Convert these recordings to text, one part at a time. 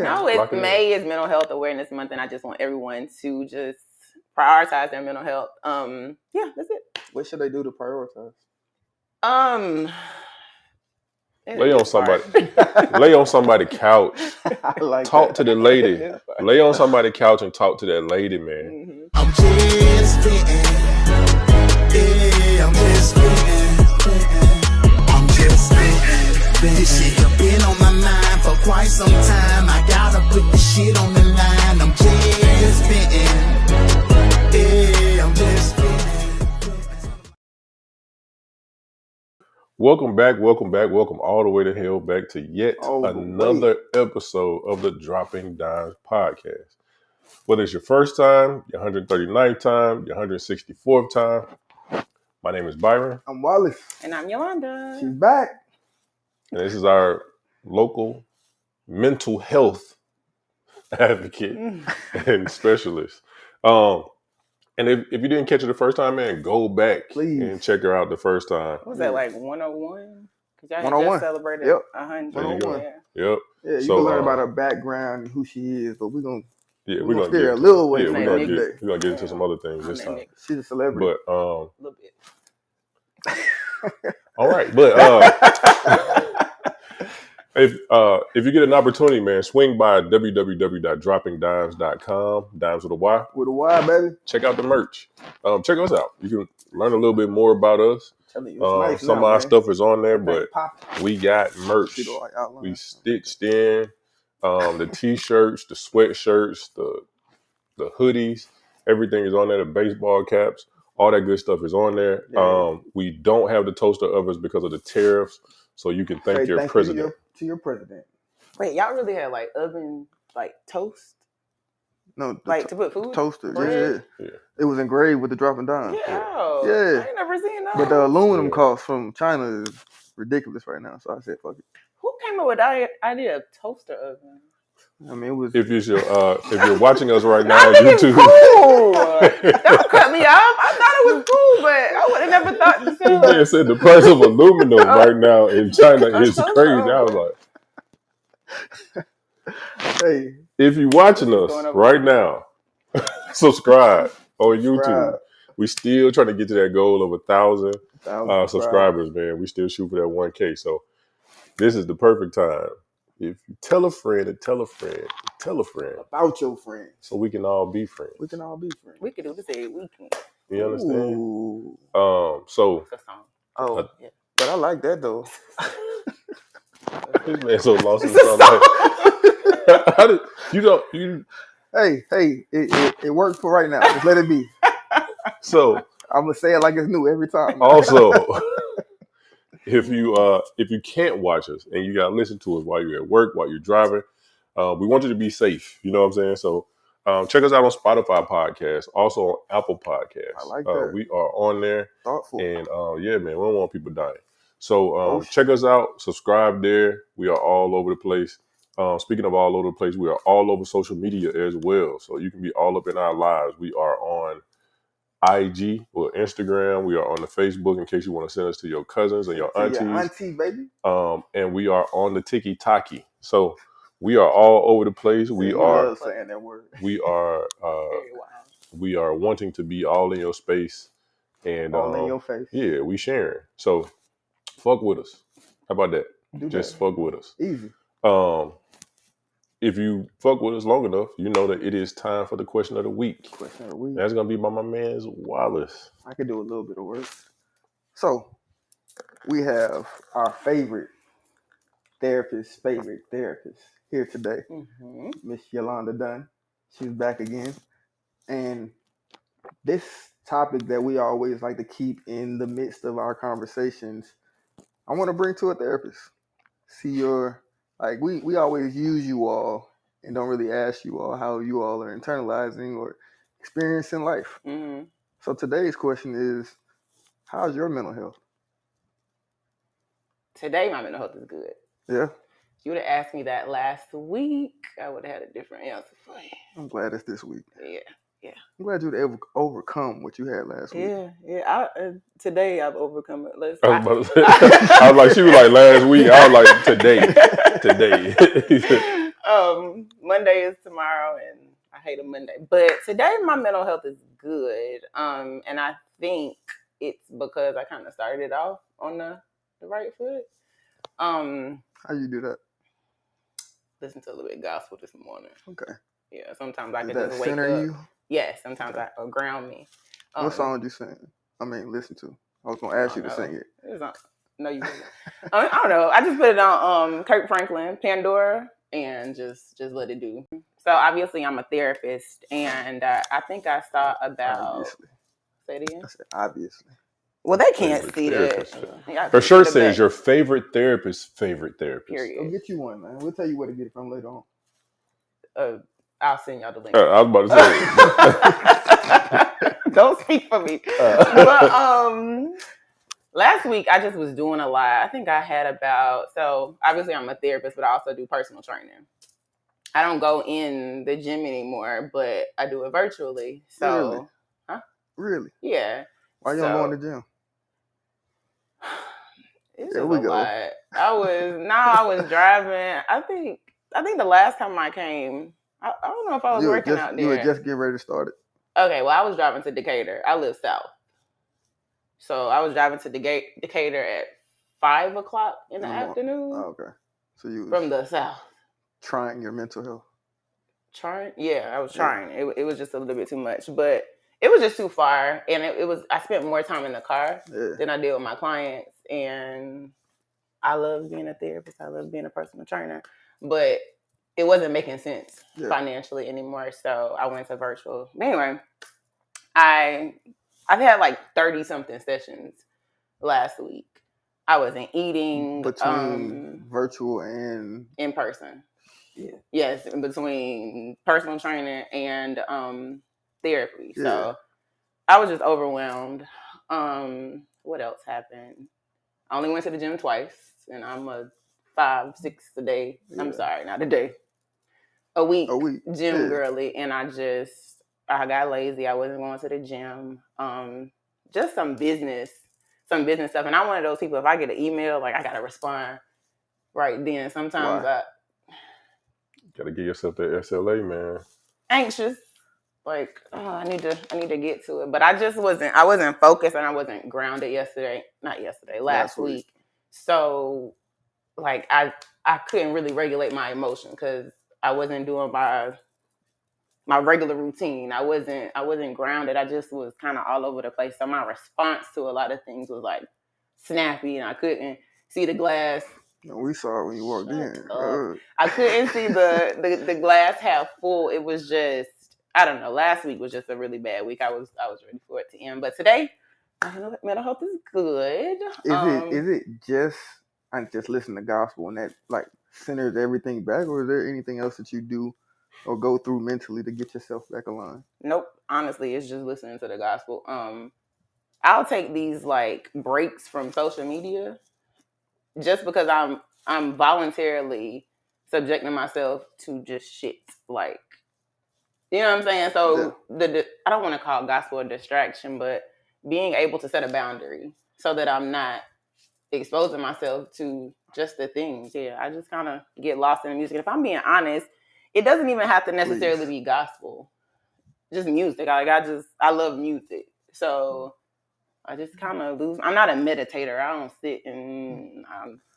No, it's May is Mental Health Awareness Month, and I just want everyone to just prioritize their mental health. Yeah, that's it. What should they do to prioritize? Lay on somebody. Lay on somebody's couch. Like talk that. to the lady. Lay on somebody's couch and talk to that lady, man. Mm-hmm. I'm just spitting. Yeah, I'm just spitting. I'm just spitting. This shit have been on my mind for quite some time. I gotta put the shit on the line. I'm just spitting. Yeah, I'm just spitting. Welcome back, all the way to hell back to yet another episode of the Dropping Dymes podcast. Whether it's your first time, your 139th time, your 164th time, my name is Byron. I'm Wallace. And I'm Yolanda. She's back. And this is our local mental health advocate and specialist. And if you didn't catch it the first time, man, go back and check her out the first time. What was that, like 101? Because y'all 101. just celebrated 100. 101. Yep. Yeah, you can learn about her background and who she is, but we're going to steer a little way. We're going to get into some other things this time. She's a celebrity. But, a little bit. all right. But, if you get an opportunity, man, swing by www.droppingdymes.com. Dymes with a Y. With a Y, baby. Check out the merch. Check us out. You can learn a little bit more about us. Nice some of our stuff is on there, but we got merch. We stitched in the t-shirts, the sweatshirts, the hoodies. Everything is on there. The baseball caps. All that good stuff is on there. Yeah. We don't have the toaster ovens because of the tariffs, so you can thank your president. To your president. Wait, y'all really had like oven, like toast? No, like to put food? Toaster, yeah. It was engraved with the Dropping Dymes. Yeah. I ain't never seen that. But the aluminum cost from China is ridiculous right now, so I said, fuck it. Who came up with the idea of toaster oven? I mean, it was. If you're watching us right now on YouTube, cool. Don't cut me off. I thought it was cool, but I would have never thought to say. Man said the price of aluminum right now in China is crazy. I was like, hey, if you're watching us right now, subscribe on YouTube. We still trying to get to that goal of 1,000 subscribers, man. We still shoot for that 1K. So this is the perfect time. If you tell a friend and tell a friend, tell a friend about your friends, so we can all be friends. We can do this every weekend. You understand? Ooh. But I like that though. This man so lost in the sunlight. How did you? Hey, it worked for right now. Just let it be. So I'm gonna say it like it's new every time. Also. If you can't watch us and you gotta listen to us while you're at work, while you're driving, we want you to be safe. You know what I'm saying? So check us out on Spotify podcast, also on Apple Podcasts. I like that. We are on there. Thoughtful. And yeah, man, we don't want people dying. So check us out, subscribe there. We are all over the place. Speaking of all over the place, we are all over social media as well. So you can be all up in our lives. We are on IG or Instagram. We are on the Facebook in case you want to send us to your cousins and your aunties. Your auntie, baby. And we are on the Tiki-Taki. So we are all over the place. We are saying that word. We are wanting to be all in your space and all in your face. Yeah, we sharing. So fuck with us. How about that? Just fuck with us. Easy. If you fuck with us long enough, you know that it is time for the question of the week. That's going to be by my man's Wallace. I could do a little bit of work. So, we have our favorite therapist here today, Miss Yolanda Dunn. She's back again. And this topic that we always like to keep in the midst of our conversations, I want to bring to a therapist. See your... Like, we always use you all and don't really ask you all how you all are internalizing or experiencing life. Mm-hmm. So today's question is, how's your mental health? Today, my mental health is good. Yeah? If you would have asked me that last week, I would have had a different answer for you. I'm glad it's this week. Yeah. I'm glad you'd overcome what you had last week. Yeah. Today I've overcome it. I was like, she was like last week. I was like, today. Monday is tomorrow, and I hate a Monday. But today, my mental health is good. And I think it's because I kind of started off on the right foot. How you do that? Listen to a little bit of gospel this morning. Okay. Yeah, sometimes I Does can that just wake center up. you? Yes, sometimes I ground me. What song do you sing? I mean, listen to. I was gonna ask you to sing it. No, you wouldn't. I don't know. I just put it on Kirk Franklin, Pandora, and just let it do. So obviously, I'm a therapist, and I think I saw about. Obviously. Say it again. I said obviously. Well, they can't see that. Her shirt says your favorite therapist's favorite therapist. Period. Go get you one, man. We'll tell you where to get it from later on. I'll send y'all the link. I was about to say. Don't speak for me. But last week I just was doing a lot. I think I had so obviously I'm a therapist, but I also do personal training. I don't go in the gym anymore, but I do it virtually. So, really? Huh? Really? Yeah. Why you don't go in the gym? It's just a lot. I was driving. I think the last time I came, I don't know if I was working out there. You were just getting ready to start it. Okay, well, I was driving to Decatur. I live south. So I was driving to Decatur at 5 o'clock in the afternoon. Oh, okay. So you was from the south. Trying your mental health. Trying? Yeah, I was trying. It was just a little bit too much. But it was just too far. And I spent more time in the car than I did with my clients. And I love being a therapist. I love being a personal trainer. But it wasn't making sense financially anymore. So I went to virtual. But anyway, I've had like 30-something sessions last week. I wasn't eating. Between virtual and in person. Yeah. Yes, in between personal training and therapy. Yeah. So I was just overwhelmed. What else happened? I only went to the gym twice, and I'm a 5-6 a day. Yeah. I'm sorry, not a day. A week gym girly, and I got lazy. I wasn't going to the gym. Just some business stuff. And I'm one of those people, if I get an email, like I gotta respond right then. Sometimes I gotta give yourself that SLA, man. Anxious. Like, I need to get to it. But I wasn't focused and I wasn't grounded last week. So like I couldn't really regulate my emotion because I wasn't doing my regular routine. I wasn't grounded. I just was kind of all over the place. So my response to a lot of things was like snappy, and I couldn't see the glass. No, we saw it when you walked in. I couldn't see the glass half full. It was just, I don't know. Last week was just a really bad week. I was ready for it to end, but today, mental health is good. Is it just I just listen to gospel and that like centers everything back, or is there anything else that you do or go through mentally to get yourself back aligned? Nope. Honestly, it's just listening to the gospel. I'll take these like breaks from social media just because I'm voluntarily subjecting myself to just shit. Like, you know what I'm saying? So I don't want to call gospel a distraction, but being able to set a boundary so that I'm not exposing myself to just the things. Yeah, I just kind of get lost in the music. If I'm being honest, it doesn't even have to necessarily be gospel. Just music. I love music. So I just kind of lose. I'm not a meditator. I don't sit and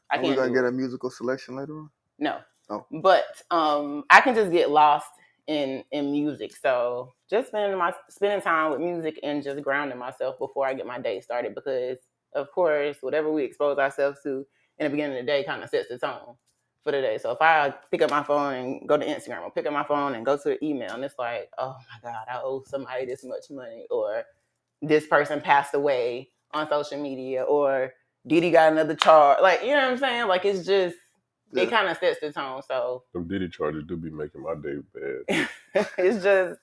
I can't. Are we gonna get a musical selection later on? No. Oh. But I can just get lost in music. So just spending time with music and just grounding myself before I get my day started, because of course whatever we expose ourselves to in the beginning of the day kind of sets the tone for the day. So if I pick up my phone and go to Instagram, or pick up my phone and go to the email, and it's like, oh my God, I owe somebody this much money, or this person passed away on social media, or Diddy got another charge. Like, you know what I'm saying? Like, it's just, it kind of sets the tone. So them Diddy charges do be making my day bad. It's just,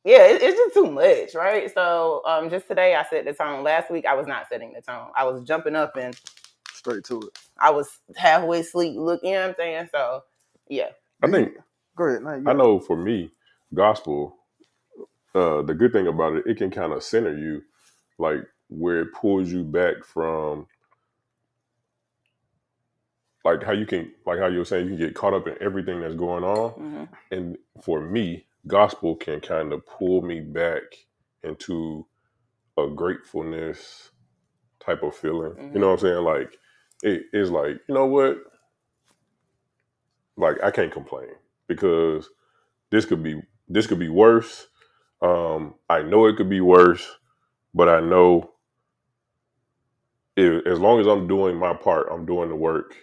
it's just too much, right? So just today I set the tone. Last week I was not setting the tone. I was jumping up and straight to it. I was halfway asleep. Look, you know what I'm saying? So yeah. I think. Go ahead. I know for me, gospel. The good thing about it can kind of center you, like where it pulls you back from like how you were saying, you can get caught up in everything that's going on. Mm-hmm. And for me, gospel can kind of pull me back into a gratefulness type of feeling. Mm-hmm. You know what I'm saying? Like it is like, you know what? Like I can't complain because this could be worse. I know it could be worse, but I know as long as I'm doing my part, I'm doing the work,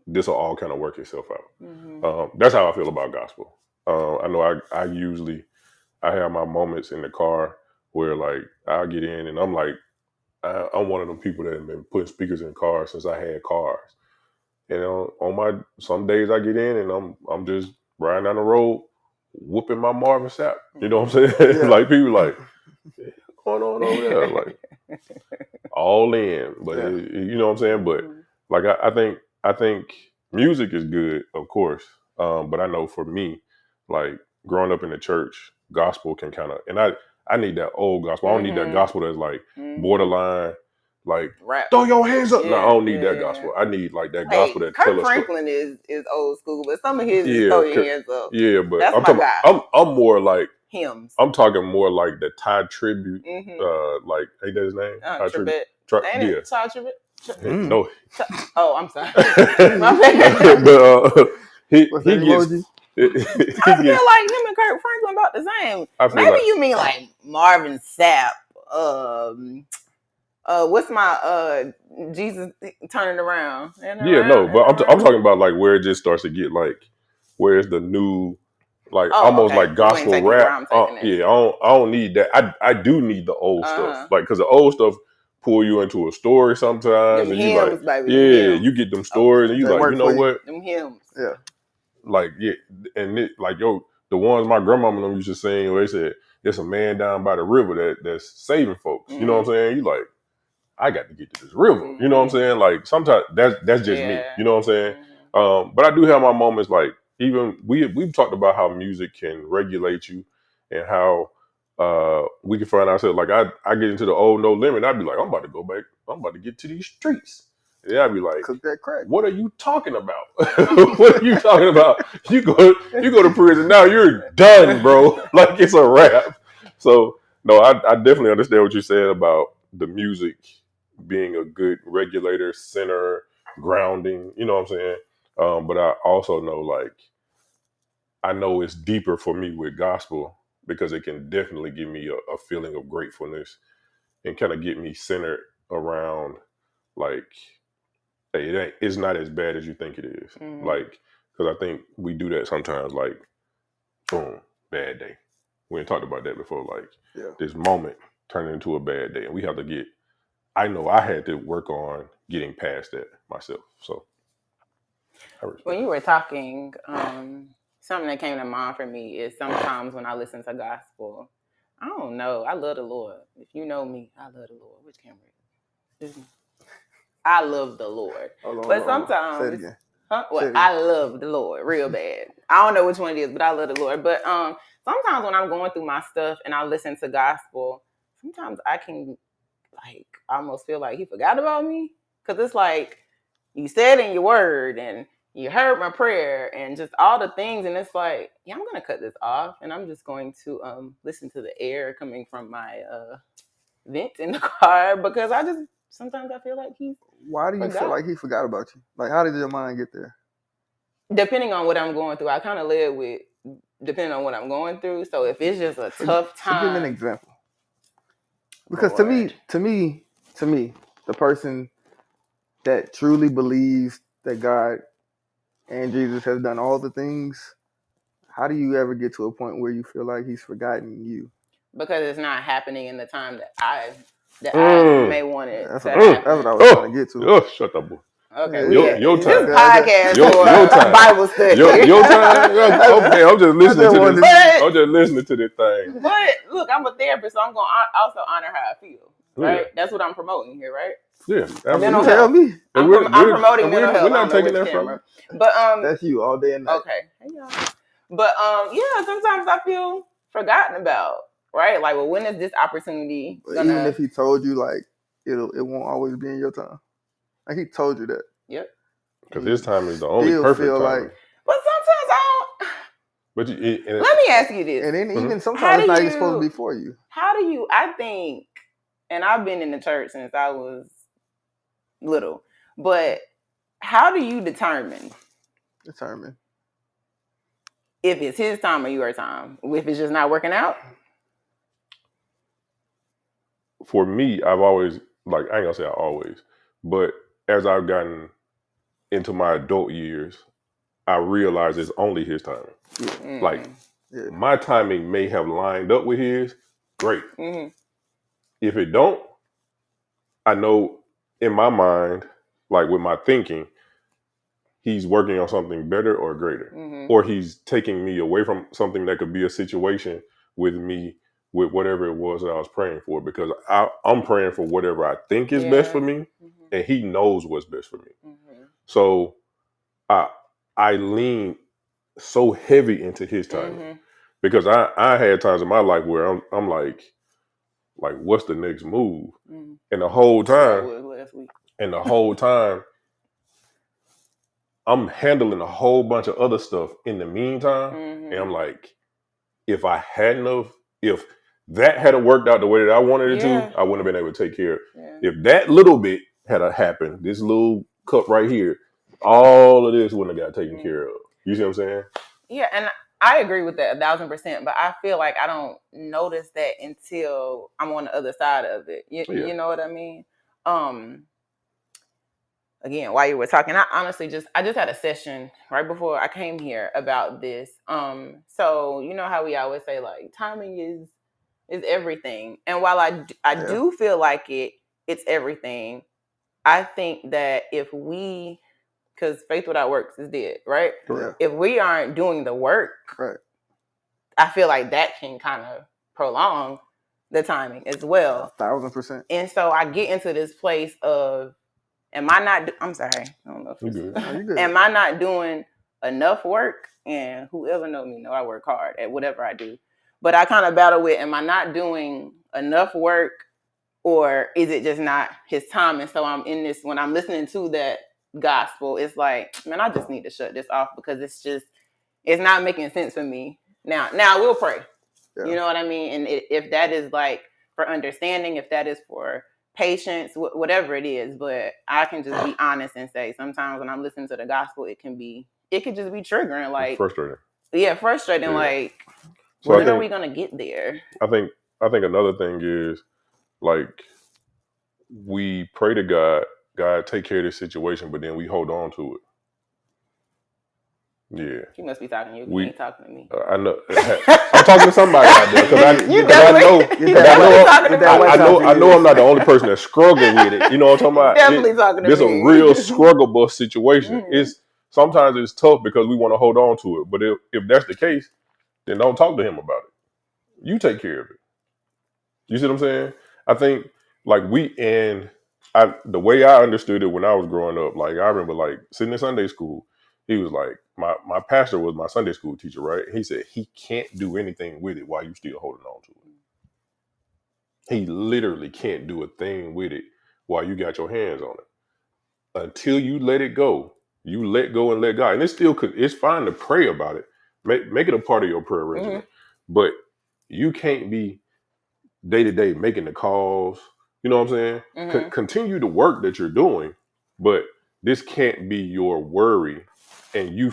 this will all kind of work itself out. Mm-hmm. That's how I feel about gospel. I know I have my moments in the car where like I'll get in and I'm like, I'm one of them people that have been putting speakers in cars since I had cars. And on some days I get in and I'm just riding down the road, whooping my Marvin Sapp. You know what I'm saying? Yeah. Like people like, what's going on over there? Like all in, but Yeah. you know what I'm saying? But like I think music is good, of course. But I know for me, like growing up in the church, gospel can kind of, and I need that old gospel. I don't need that gospel that's like borderline, like rap. throw your hands up. Yeah, No, I don't need yeah, that gospel. I need like that like, gospel that Kirk tell us stuff. Franklin is old school, but some of his is throw your hands up. Yeah, but that's I'm my talking. guy. I'm more like hymns. I'm talking more like the Ty tribute. Like ain't that his name? Ty Tribute. Ain't it Ty Tribute? No. Oh, I'm sorry. My bad. But he gets. Emoji? I feel like him and Kirk Franklin about the same. Maybe like, you mean like Marvin Sapp. What's my Jesus turning around? But I'm talking about like where it just starts to get like where's the new like almost like gospel rap. I don't need that. I do need the old stuff, like because the old stuff pull you into a story sometimes, them and hymns, you like, baby, you get them stories, and you like, you know what, them hymns, yeah, like and like the ones my grandmama and them used to sing, where they said, "There's a man down by the river that's saving folks." You know what I'm saying? You like, I got to get to this river. You know what I'm saying? Like sometimes that's just me. You know what I'm saying? But I do have my moments like even we've talked about how music can regulate you and how we can find ourselves like I get into the old No Limit. I'd be like, I'm about to go back. I'm about to get to these streets. And I'd be like, cook that crack. What are you talking about? What are you talking about? You go to prison now. You're done, bro. Like it's a wrap. So no, I definitely understand what you're saying about the music being a good regulator, center, grounding, you know what I'm saying? But I also know like I know it's deeper for me with gospel because it can definitely give me a feeling of gratefulness and kind of get me centered around like, hey, it's not as bad as you think it is. Like, because I think we do that sometimes, like, boom, bad day. We ain't talked about that before, like this moment turning into a bad day. And we have to I know I had to work on getting past that myself. So when you were talking, something that came to mind for me is sometimes when I listen to gospel, I don't know. I love the Lord. If you know me, I love the Lord. Which camera is it? I love the Lord. But sometimes, I love the Lord real bad. I don't know which one it is, but I love the Lord. But sometimes when I'm going through my stuff and I listen to gospel, sometimes I can like almost feel like he forgot about me. Because it's like you said in your word and you heard my prayer and just all the things. And it's like, yeah, I'm going to cut this off. And I'm just going to listen to the air coming from my vent in the car because sometimes I feel like he's Why do you feel like he forgot about you? Like, how did your mind get there? Depending on what I'm going through, I kind of live with depending on what I'm going through. So if it's just a tough time, give me an example. Because to me, the person that truly believes that God and Jesus has done all the things, how do you ever get to a point where you feel like he's forgotten you? Because it's not happening in the time that I may want it to happen. That's what I was trying to get to. Oh, shut up, boy. Okay, your time. This podcast your time. Bible study. Your time. Okay, I'm just listening to this. I'm just listening to this thing. But look, I'm a therapist, so I'm gonna also honor how I feel. Right? Yeah. That's what I'm promoting here, right? Yeah, mental health. Me. I'm promoting mental health. We're not taking that from you. But that's you all day and night. Okay. Hey y'all. But yeah, sometimes I feel forgotten about. Right? Like, well, when is this opportunity gonna... Even if he told you like it won't always be in your time. Like he told you that. Yep. Because his time is the only perfect timing. But sometimes I don't. But let me ask you this. And then even sometimes it's not even supposed to be for you. How do you, I think, and I've been in the church since I was little, but how do you determine if it's his time or your time? If it's just not working out? For me, I've always, like, I ain't gonna say I always, but as I've gotten into my adult years, I realize it's only his timing. Like, my timing may have lined up with his, great. If it don't, I know in my mind, like with my thinking, he's working on something better or greater. Or he's taking me away from something that could be a situation with me, with whatever it was that I was praying for. Because I'm praying for whatever I think is best for me, and he knows what's best for me. So I lean so heavy into his timing. Because I had times in my life where I'm like, what's the next move? And the whole time, I'm handling a whole bunch of other stuff in the meantime. And I'm like, if that had worked out the way that I wanted it to, I wouldn't have been able to take care of it. If that little bit had happened, this little cup right here, all of this wouldn't have got taken care of. You see what I'm saying? Yeah, and I agree with that 1,000%, but I feel like I don't notice that until I'm on the other side of it. You know what I mean? Again, while you were talking, I just had a session right before I came here about this. So you know how we always say, like, timing is everything. And while I do feel like it's everything, I think that because faith without works is dead, right? Correct. If we aren't doing the work, I feel like that can kind of prolong the timing as well. 1,000%. And so I get into this place of, I'm sorry, I don't know if you're good. Am I not doing enough work? And whoever know me know I work hard at whatever I do. But I kind of battle with, am I not doing enough work, or is it just not his time? And so I'm in this, when I'm listening to that gospel, it's like, man, I just need to shut this off because it's not making sense for me. Now we'll pray. Yeah. You know what I mean? And if that is like for understanding, if that is for patience, whatever it is, but I can just be honest and say sometimes when I'm listening to the gospel, it could just be triggering, like frustrating. Yeah, frustrating. Yeah. Like, so when are we gonna get there? I think another thing is, like, we pray to God take care of this situation, but then we hold on to it. Yeah. He must be talking to you. He ain't talking to me. I know. I'm talking to somebody out there because I know I'm not the only person that's struggling with it. You know what I'm talking about? Definitely talking to me. It's a real struggle bus situation. Sometimes it's tough because we want to hold on to it. But if that's the case, then don't talk to him about it. You take care of it. You see what I'm saying? I think like the way I understood it when I was growing up, like I remember like sitting in Sunday school, he was like, my pastor was my Sunday school teacher, right? He said he can't do anything with it while you still holding on to it. He literally can't do a thing with it while you got your hands on it. Until you let it go, you let go and let God. And it's fine to pray about it. Make it a part of your prayer regimen. But you can't be day to day making the calls. You know what I'm saying? Continue the work that you're doing, but this can't be your worry and you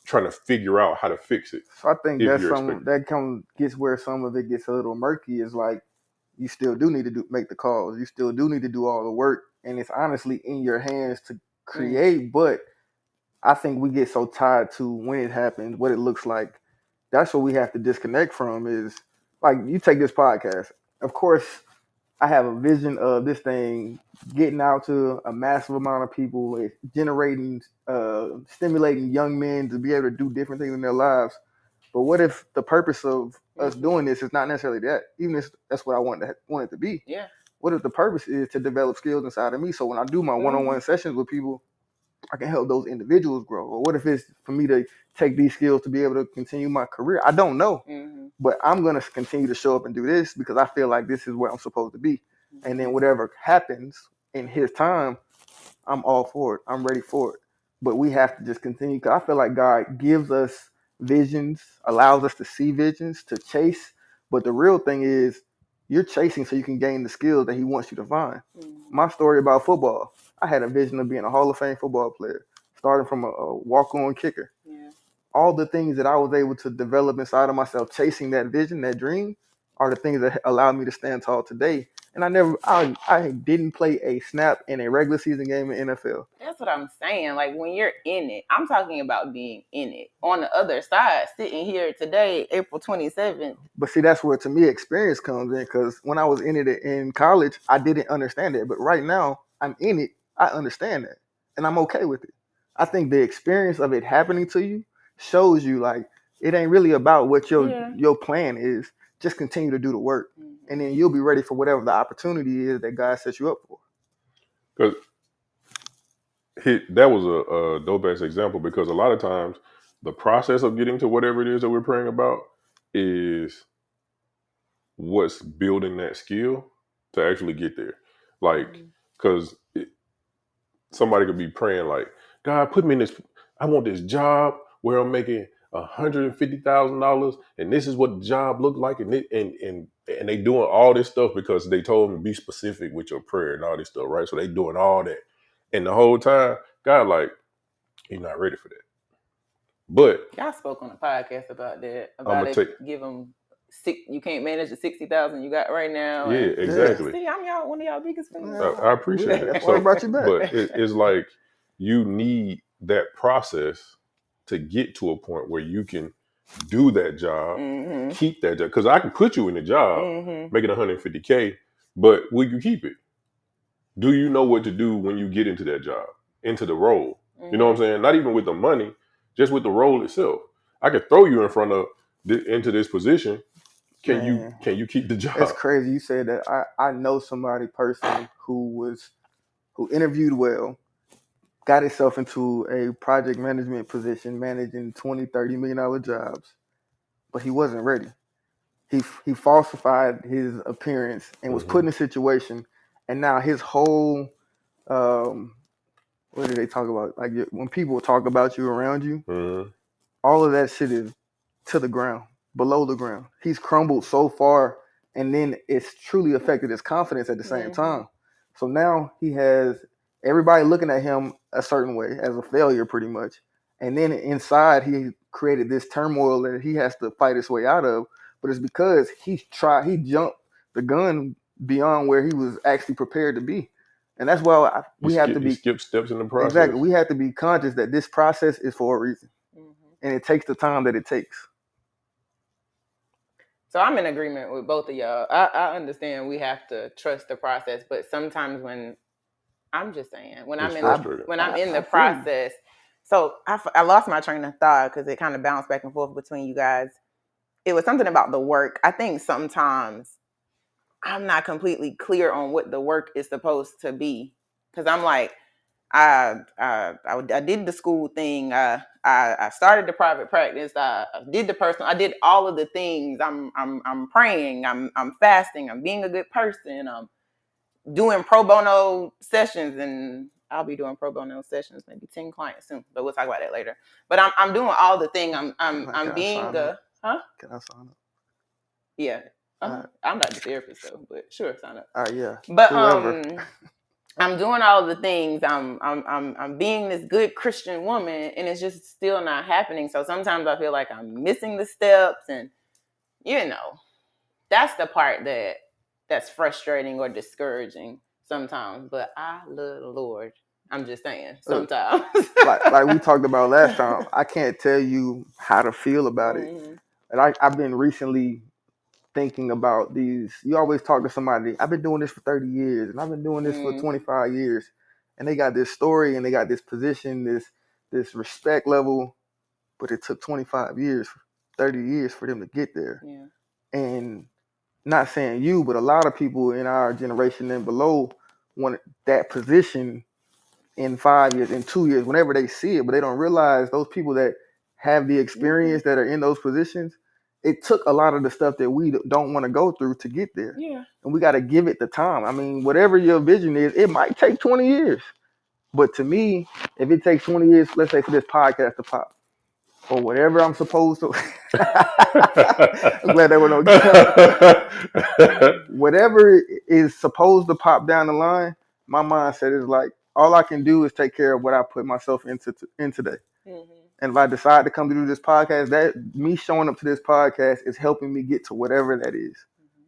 trying to figure out how to fix it. So I think gets where some of it gets a little murky, is like you still do need to make the calls. You still do need to do all the work, and it's honestly in your hands to create. But I think we get so tied to when it happens, what it looks like. That's what we have to disconnect from. Is like, you take this podcast. Of course, I have a vision of this thing getting out to a massive amount of people, generating, stimulating young men to be able to do different things in their lives. But what if the purpose of us doing this is not necessarily that? Even if that's what I want it to be. Yeah. What if the purpose is to develop skills inside of me? So when I do my one-on-one sessions with people, I can help those individuals grow. Or what if it's for me to take these skills to be able to continue my career? I don't know. But I'm going to continue to show up and do this because I feel like this is where I'm supposed to be. And then whatever happens in his time, I'm all for it. I'm ready for it. but we have to just continue, because I feel like God gives us visions, allows us to see visions, to chase. But the real thing is, you're chasing so you can gain the skills that he wants you to find. My story about football, I had a vision of being a Hall of Fame football player, starting from a walk-on kicker. Yeah. All the things that I was able to develop inside of myself, chasing that vision, that dream, are the things that allowed me to stand tall today. And I didn't play a snap in a regular season game in NFL. That's what I'm saying. Like, when you're in it, I'm talking about being in it. On the other side, sitting here today, April 27th. But see, that's where, to me, experience comes in, because when I was in it in college, I didn't understand it. But right now, I'm in it. I understand that. And I'm okay with it. I think the experience of it happening to you shows you, like, it ain't really about what your plan is. Just continue to do the work. And then you'll be ready for whatever the opportunity is that God sets you up for. Because that was a dope ass example, because a lot of times the process of getting to whatever it is that we're praying about is what's building that skill to actually get there. Like, because somebody could be praying like, God, put me in this, I want this job where I'm making $150,000, and this is what the job looked like, and they doing all this stuff because they told them to be specific with your prayer and all this stuff, right? So they doing all that, and the whole time, God, like, you're not ready for that. But y'all spoke on a podcast about that. About give them you can't manage the 60,000 you got right now. Yeah, exactly. See, I'm one of y'all biggest fans. I appreciate it. What about you back? But it's like, you need that process to get to a point where you can do that job, keep that job. Because I can put you in a job, making $150K, but will you keep it? Do you know what to do when you get into that job, into the role? You know what I'm saying? Not even with the money, just with the role itself. I could throw you in front of into this position. Can you keep the job? It's crazy you said that. I know somebody personally who interviewed well, got himself into a project management position, managing $20-30 million jobs, but he wasn't ready. He falsified his appearance and was put in a situation, and now his whole what do they talk about? Like, when people talk about you around you, all of that shit is to the ground, below the ground. He's crumbled so far, and then it's truly affected his confidence at the same time. So now he has everybody looking at him a certain way, as a failure pretty much. And then inside, he created this turmoil that he has to fight his way out of. But it's because he jumped the gun beyond where he was actually prepared to be. And that's why we have to skip steps in the process. Exactly. We have to be conscious that this process is for a reason. And it takes the time that it takes. So I'm in agreement with both of y'all. I understand we have to trust the process, but sometimes when I'm in the process, so I lost my train of thought because it kind of bounced back and forth between you guys. It was something about the work. I think sometimes I'm not completely clear on what the work is supposed to be, because I'm like, I did the school thing. I started the private practice. I did the personal. I did all of the things. I'm praying. I'm fasting. I'm being a good person. I'm doing pro bono sessions, and I'll be doing pro bono sessions, maybe 10 clients soon. But we'll talk about that later. But I'm doing all the thing. I'm being a Can I sign up? Yeah. I'm not the therapist though, but sure, sign up. Yeah. But I'm doing all the things. I'm being this good Christian woman, and it's just still not happening. So sometimes I feel like I'm missing the steps, and that's the part that's frustrating or discouraging sometimes. But I love the Lord. I'm just saying, sometimes. like we talked about last time, I can't tell you how to feel about it. And I've been recently thinking about these. You always talk to somebody, I've been doing this for 30 years, and I've been doing this for 25 years. And they got this story, and they got this position, this respect level, but it took 25 years, 30 years for them to get there. Yeah. And not saying you, but a lot of people in our generation and below want that position in 5 years, in 2 years, whenever they see it, but they don't realize those people that have the experience that are in those positions, it took a lot of the stuff that we don't want to go through to get there. Yeah. And we got to give it the time. I mean, whatever your vision is, it might take 20 years. But to me, if it takes 20 years, let's say for this podcast to pop, or whatever I'm supposed to, I'm glad there were no whatever is supposed to pop down the line, my mindset is like, all I can do is take care of what I put myself into today. Mm-hmm. And if I decide to come to do this podcast, that me showing up to this podcast is helping me get to whatever that is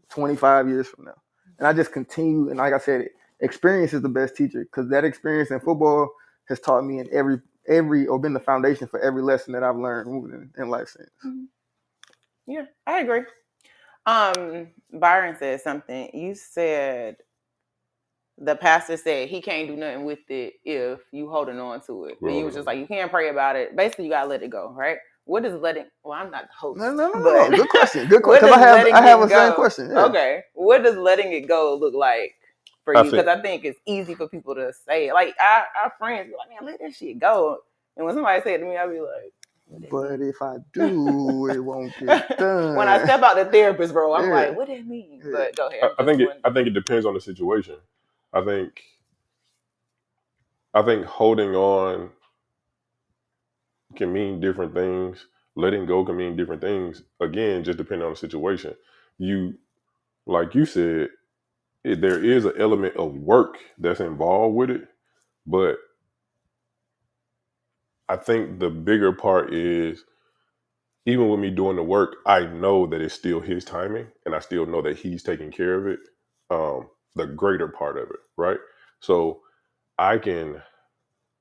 25 years from now. And I just continue. And like I said, experience is the best teacher, because that experience in football has taught me in every or been the foundation for every lesson that I've learned in life since. Mm-hmm. Yeah, I agree. Byron said something. You said the pastor said he can't do nothing with it if you holding on to it. And you was just like, you can't pray about it. Basically, you gotta let it go, right? What is letting? Well, I'm not the host. No. Good question. Good question. Because I have a same question. Yeah. Okay. What does letting it go look like for you? Because I think it's easy for people to say it. Like our friends be like, man, let that shit go. And when somebody say it to me, I'll be like, but if I do, it won't get done. When I step out the therapist, bro, I'm like, what does that mean? Yeah. But go ahead. I think it depends on the situation. I think holding on can mean different things. Letting go can mean different things. Again, just depending on the situation. Like you said, there is an element of work that's involved with it, but I think the bigger part is, even with me doing the work, I know that it's still his timing, and I still know that he's taking care of it. The greater part of it, right? So I can,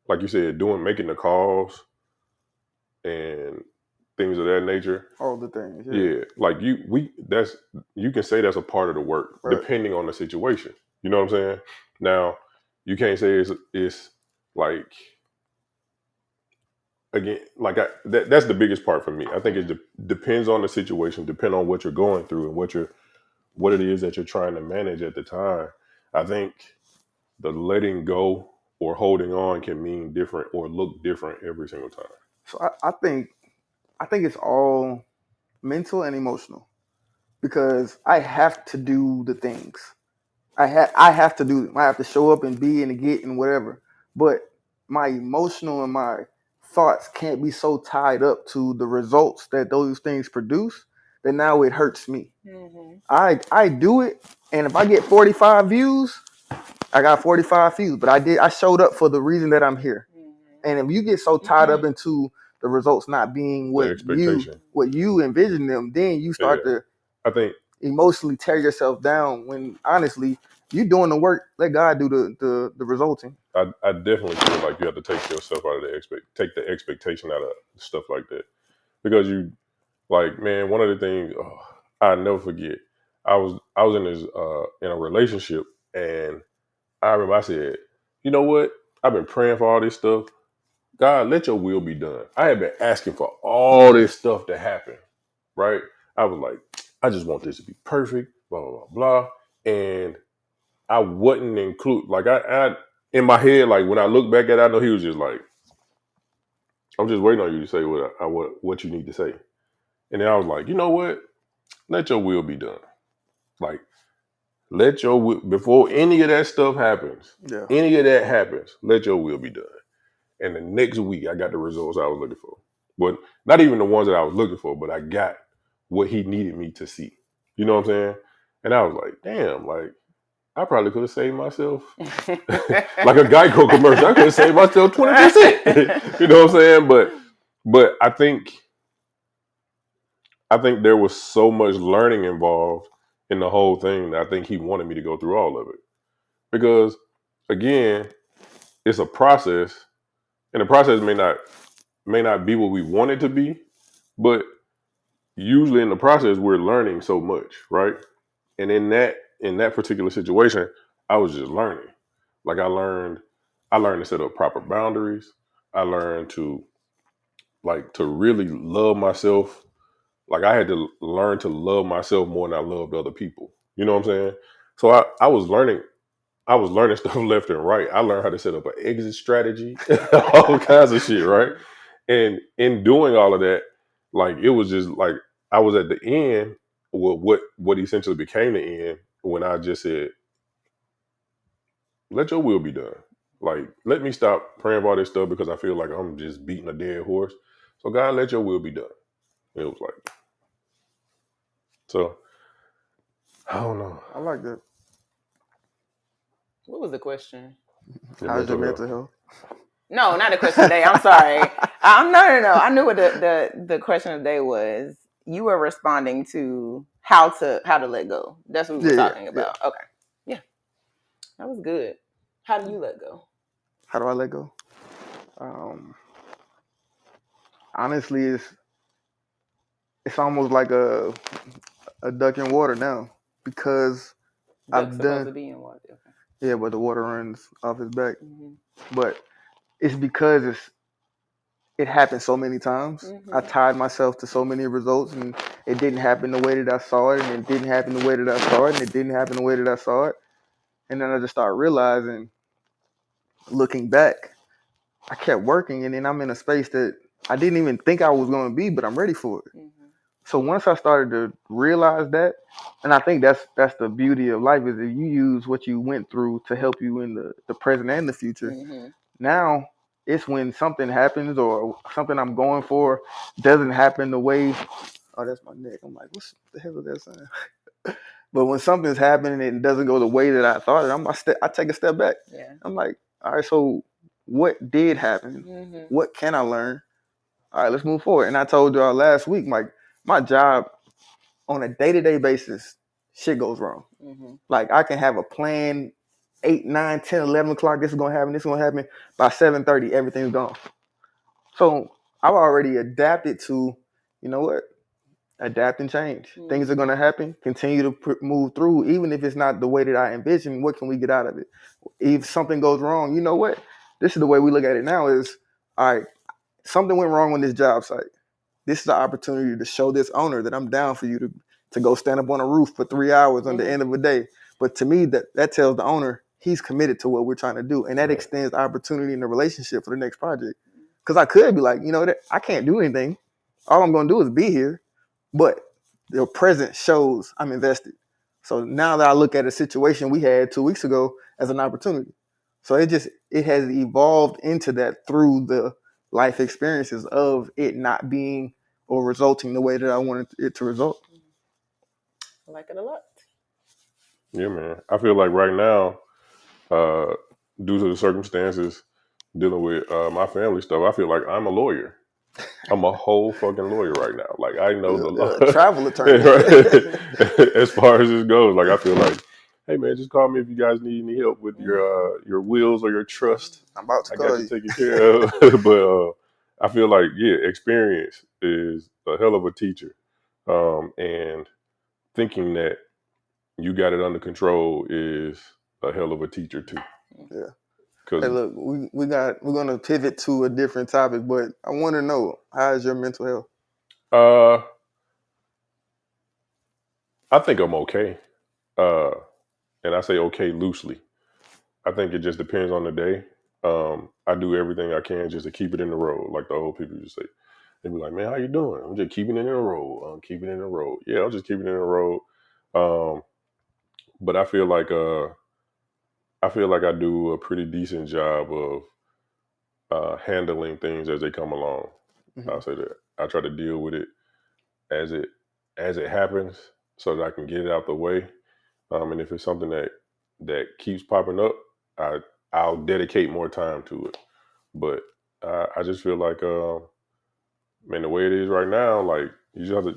like you said, making the calls and things of that nature. All the things. Yeah. Like you can say that's a part of the work, right, depending on the situation. You know what I'm saying? Now, you can't say it's like, again, like that's the biggest part for me. I think it depends on the situation, depend on what you're going through and what it is that you're trying to manage at the time. I think the letting go or holding on can mean different or look different every single time. So I think it's all mental and emotional, because I have to do the things. I have to do them. I have to show up and be and get and whatever. But my emotional and my thoughts can't be so tied up to the results that those things produce that now it hurts me. Mm-hmm. I do it, and if I get 45 views, I got 45 views. But I showed up for the reason that I'm here. Mm-hmm. And if you get so tied up into the results not being what you envision them, then you start to, I think, emotionally tear yourself down, when honestly you're doing the work. Let God do the resulting. I definitely feel like you have to take yourself out of take the expectation out of stuff like that, because you, like, man, one of the things I never forget, I was in a relationship, and I remember I said, you know what? I've been praying for all this stuff. God, let your will be done. I had been asking for all this stuff to happen, right? I was like, I just want this to be perfect, blah, blah, blah, blah. And I wouldn't include, like, I in my head, like, when I look back at it, I know he was just like, I'm just waiting on you to say what you need to say. And then I was like, you know what? Let your will be done. Like, let your will, before any of that stuff happens, any of that happens, let your will be done. And the next week, I got the results I was looking for. But not even the ones that I was looking for, but I got what he needed me to see. You know what I'm saying? And I was like, damn, like, I probably could have saved myself like a Geico commercial. I could have saved myself 20%. You know what I'm saying? But I think there was so much learning involved in the whole thing that I think he wanted me to go through all of it. Because, again, it's a process, and the process may not be what we want it to be, but usually in the process we're learning so much, right? And in that particular situation, I was just learning. Like, I learned to set up proper boundaries. I learned to really love myself. Like, I had to learn to love myself more than I loved other people. You know what I'm saying? So I was learning stuff left and right. I learned how to set up an exit strategy, all kinds of shit, right? And in doing all of that, like, it was just like I was at the end, what essentially became the end, when I just said, let your will be done. Like, let me stop praying for all this stuff because I feel like I'm just beating a dead horse. So God, let your will be done. It was like, so I don't know. I like that. What was the question? How's your mental health? No, not the question of the day. I'm sorry. No. I knew what the question of the day was. You were responding to how to let go. That's what we were talking about. Okay. Yeah. That was good. How do you let go? How do I let go? Honestly, it's almost like a duck in water now because Duck's supposed to be in water. Okay. Yeah, but the water runs off his back. But it's because it happened so many times. I tied myself to so many results, and it didn't happen the way that I saw it, and it didn't happen the way that I saw it, and it didn't happen the way that I saw it. And then I just started realizing, looking back, I kept working, and then I'm in a space that I didn't even think I was going to be, but I'm ready for it. So once I started to realize that, and I think that's the beauty of life, is that you use what you went through to help you in the present and the future. Now it's when something happens or something I'm going for doesn't happen the way, oh, that's my neck. I'm like, what the hell is that saying? But when something's happening and it doesn't go the way that I thought it, I take a step back. Yeah. I'm like, all right, so what did happen? What can I learn? All right, let's move forward. And I told y'all last week, like, my job on a day-to-day basis, shit goes wrong. Like, I can have a plan, 8, 9, 10, 11 o'clock, this is going to happen, this is going to happen. By 7:30, everything's gone. So I've already adapted to, you know what? Adapt and change. Things are going to happen. Continue to move through, even if it's not the way that I envision. What can we get out of it? If something goes wrong, you know what? This is the way we look at it now is, all right, something went wrong on this job site. This is the opportunity to show this owner that I'm down for you to go stand up on a roof for 3 hours on the end of the day. But to me, that tells the owner he's committed to what we're trying to do. And that extends opportunity in the relationship for the next project. Because I could be like, you know, I can't do anything. All I'm going to do is be here. But the present shows I'm invested. So now that I look at a situation we had 2 weeks ago as an opportunity. So it has evolved into that through the life experiences of it not being or resulting the way that I wanted it to result. I like it a lot. Yeah, man. I feel like right now, due to the circumstances dealing with my family stuff, I feel like I'm a lawyer. I'm a whole fucking lawyer right now. Like, I know the law. Travel attorney. As far as this goes, like, I feel like, hey man, just call me if you guys need any help with your wills or your trust. I'm about to I call got you. taken care of. But I feel like, yeah, experience is a hell of a teacher. And thinking that you got it under control is a hell of a teacher too. Yeah. Hey, look, we're gonna pivot to a different topic, but I want to know, how is your mental health? I think I'm okay. And I say okay loosely. I think it just depends on the day. I do everything I can just to keep it in the road, like the old people used to say. They be like, "Man, how you doing?" I'm just keeping it in the road. I'm keeping it in the road. Yeah, I'm just keeping it in the road. But I feel like I do a pretty decent job of handling things as they come along. I'll say that I try to deal with it as it happens, so that I can get it out the way. And if it's something that keeps popping up, I'll dedicate more time to it. But I just feel like, man, the way it is right now, like, you just have to,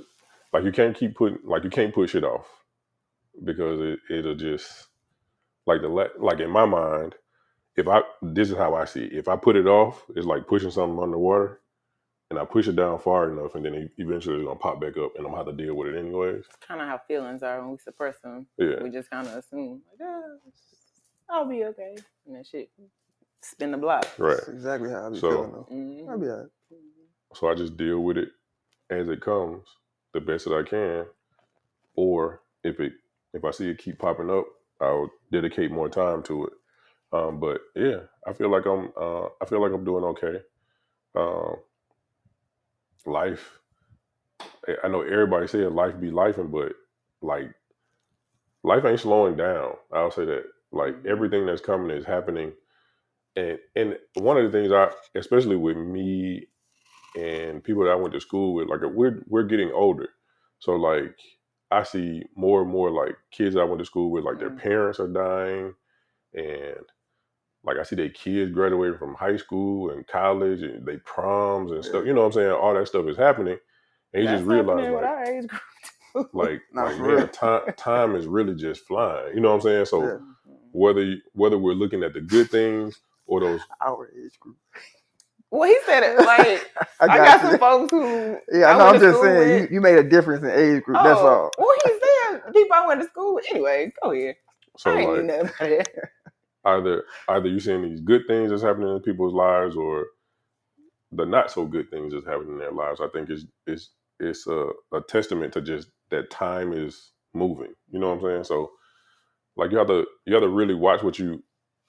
like, you can't you can't push it off, because it'll just, like in my mind, this is how I see it. If I put it off, it's like pushing something underwater, and I push it down far enough, and then eventually it's gonna pop back up, and I'm gonna have to deal with it anyways. Kind of how feelings are when we suppress them. Yeah. We just kind of assume, like, I'll be okay, and that shit spin the block. Right. That's exactly how I be feeling though. I'll be all right. So I just deal with it as it comes, the best that I can. Or if I see it keep popping up, I'll dedicate more time to it. But yeah, I feel like I'm doing okay. Life, I know everybody says life be lifing, but like, life ain't slowing down. I'll say that. Like, everything that's coming is happening And one of the things especially with me and people that I went to school with, like we're getting older, so like I see more and more like kids I went to school with, like their parents are dying, and like I see their kids graduating from high school and college and they proms and stuff. You know what I'm saying? All that stuff is happening, and you That's just realize happening with our age group. like for man, real. time is really just flying. You know what I'm saying? So whether we're looking at the good things or those our age group. Well, he said it like I got some folks who I know. I'm just saying you made a difference in age group. That's all. Well, he said people I went to school with. Anyway, go ahead. So I ain't like mean nothing about it. either you seeing these good things that's happening in people's lives or the not so good things that's happening in their lives. I think it's a testament to just that time is moving. You know what I'm saying? So like you have to really watch what you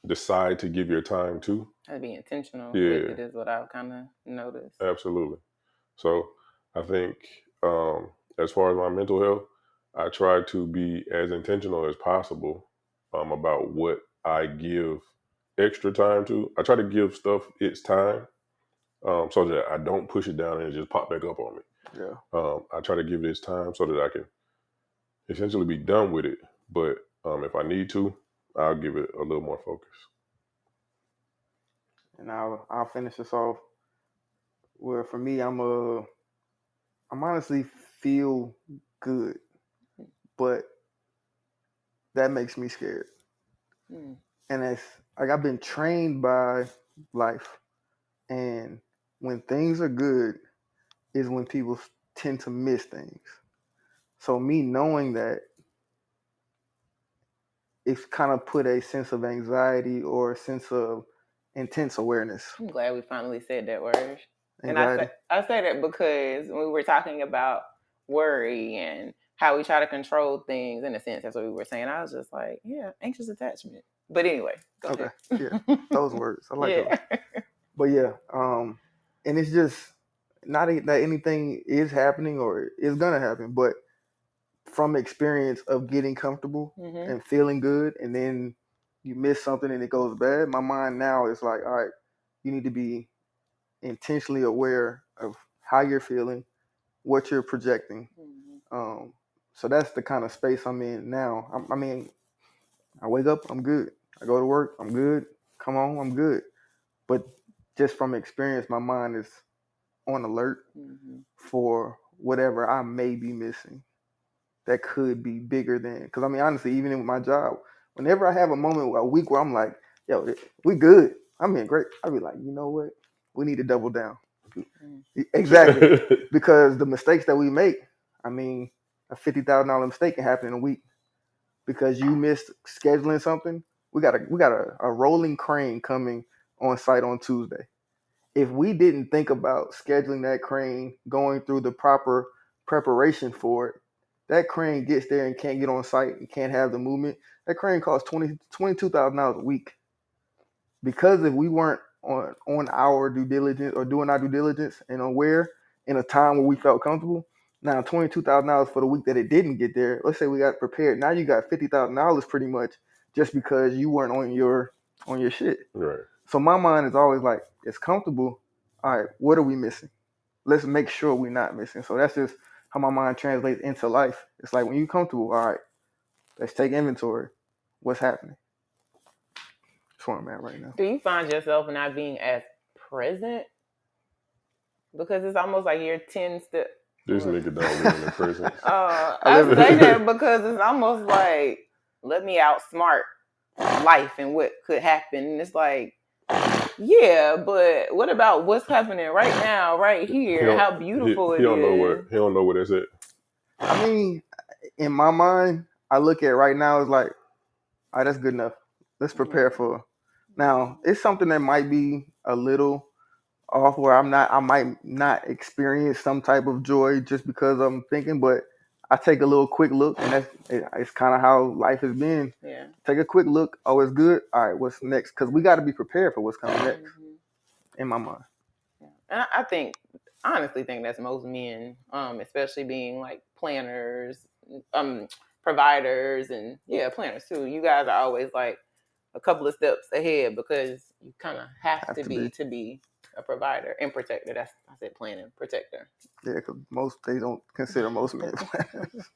decide to give your time to. To be intentional with it is what I've kind of noticed. Absolutely. So I think as far as my mental health, I try to be as intentional as possible about what I give extra time to. I try to give stuff its time so that I don't push it down and it just pop back up on me. Yeah. I try to give it its time so that I can essentially be done with it. But if I need to, I'll give it a little more focus. And I'll finish this off. Where for me, I'm honestly feel good, but that makes me scared. And it's like I've been trained by life, and when things are good is when people tend to miss things. So me knowing that, it's kind of put a sense of anxiety or a sense of intense awareness. I'm glad we finally said that word. Anxiety. And I say that because when we were talking about worry and how we try to control things, in a sense, that's what we were saying. I was just like, yeah, anxious attachment. But anyway, go ahead. Yeah, those words. I like those. But yeah, and it's just not that anything is happening or is gonna happen, but from experience of getting comfortable and feeling good, and then you miss something and it goes bad, my mind now is like, all right, you need to be intentionally aware of how you're feeling, what you're projecting. So that's the kind of space I'm in now. I mean, I wake up, I'm good. I go to work, I'm good. Come home, I'm good. But just from experience, my mind is on alert for whatever I may be missing that could be bigger than. Because I mean, honestly, even in my job, whenever I have a week where I'm like, yo, we good, I'm in great, I'll be like, you know what? We need to double down. Exactly. Because the mistakes that we make, I mean, a $50,000 mistake can happen in a week because you missed scheduling something. We got a rolling crane coming on site on Tuesday. If we didn't think about scheduling that crane, going through the proper preparation for it, that crane gets there and can't get on site and can't have the movement. That crane costs $22,000 a week. Because if we weren't on our due diligence or doing our due diligence and aware in a time where we felt comfortable, now $22,000 for the week that it didn't get there. Let's say we got prepared. Now you got $50,000 pretty much just because you weren't on your shit. Right. So my mind is always like, it's comfortable. All right, what are we missing? Let's make sure we're not missing. So that's just how my mind translates into life. It's like when you're comfortable, all right, let's take inventory. What's happening? That's where I'm at right now. Do you find yourself not being as present? Because it's almost like you're 10 steps. This nigga don't live in the present. I say that because it's almost like, let me outsmart life and what could happen. And it's like, yeah, but what about what's happening right now, right here? How beautiful it is. He don't know what that's at. I mean, in my mind, I look at right now as like, all right, that's good enough. Let's prepare for. Now, it's something that might be a little off where I might not experience some type of joy just because I'm thinking, but I take a little quick look, and it's kind of how life has been. Yeah. Take a quick look. Oh, it's good. All right, what's next? Because we got to be prepared for what's coming next. In my mind. Yeah. And I honestly think that's most men, especially being like planners, providers, and planners too. You guys are always like, a couple of steps ahead because you kind of have to be a provider and protector. That's I said planning protector. Yeah, because they don't consider most men planners.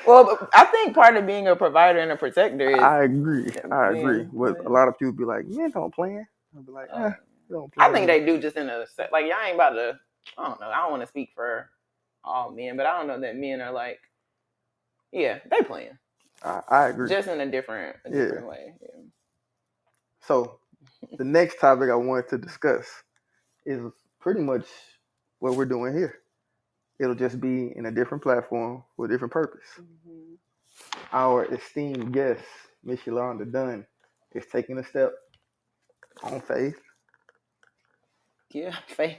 Well, I think part of being a provider and a protector is. I agree. But a lot of people be like, men don't plan. I'll be like, don't plan. I think they do just in a like y'all ain't about to. I don't know. I don't want to speak for all men, but I don't know that men are like, yeah, they plan. I agree. Just in a different way. Yeah. So the next topic I wanted to discuss is pretty much what we're doing here. It'll just be in a different platform for a different purpose. Mm-hmm. Our esteemed guest, Miss Yolanda Dunn, is taking a step on faith. Yeah, faith.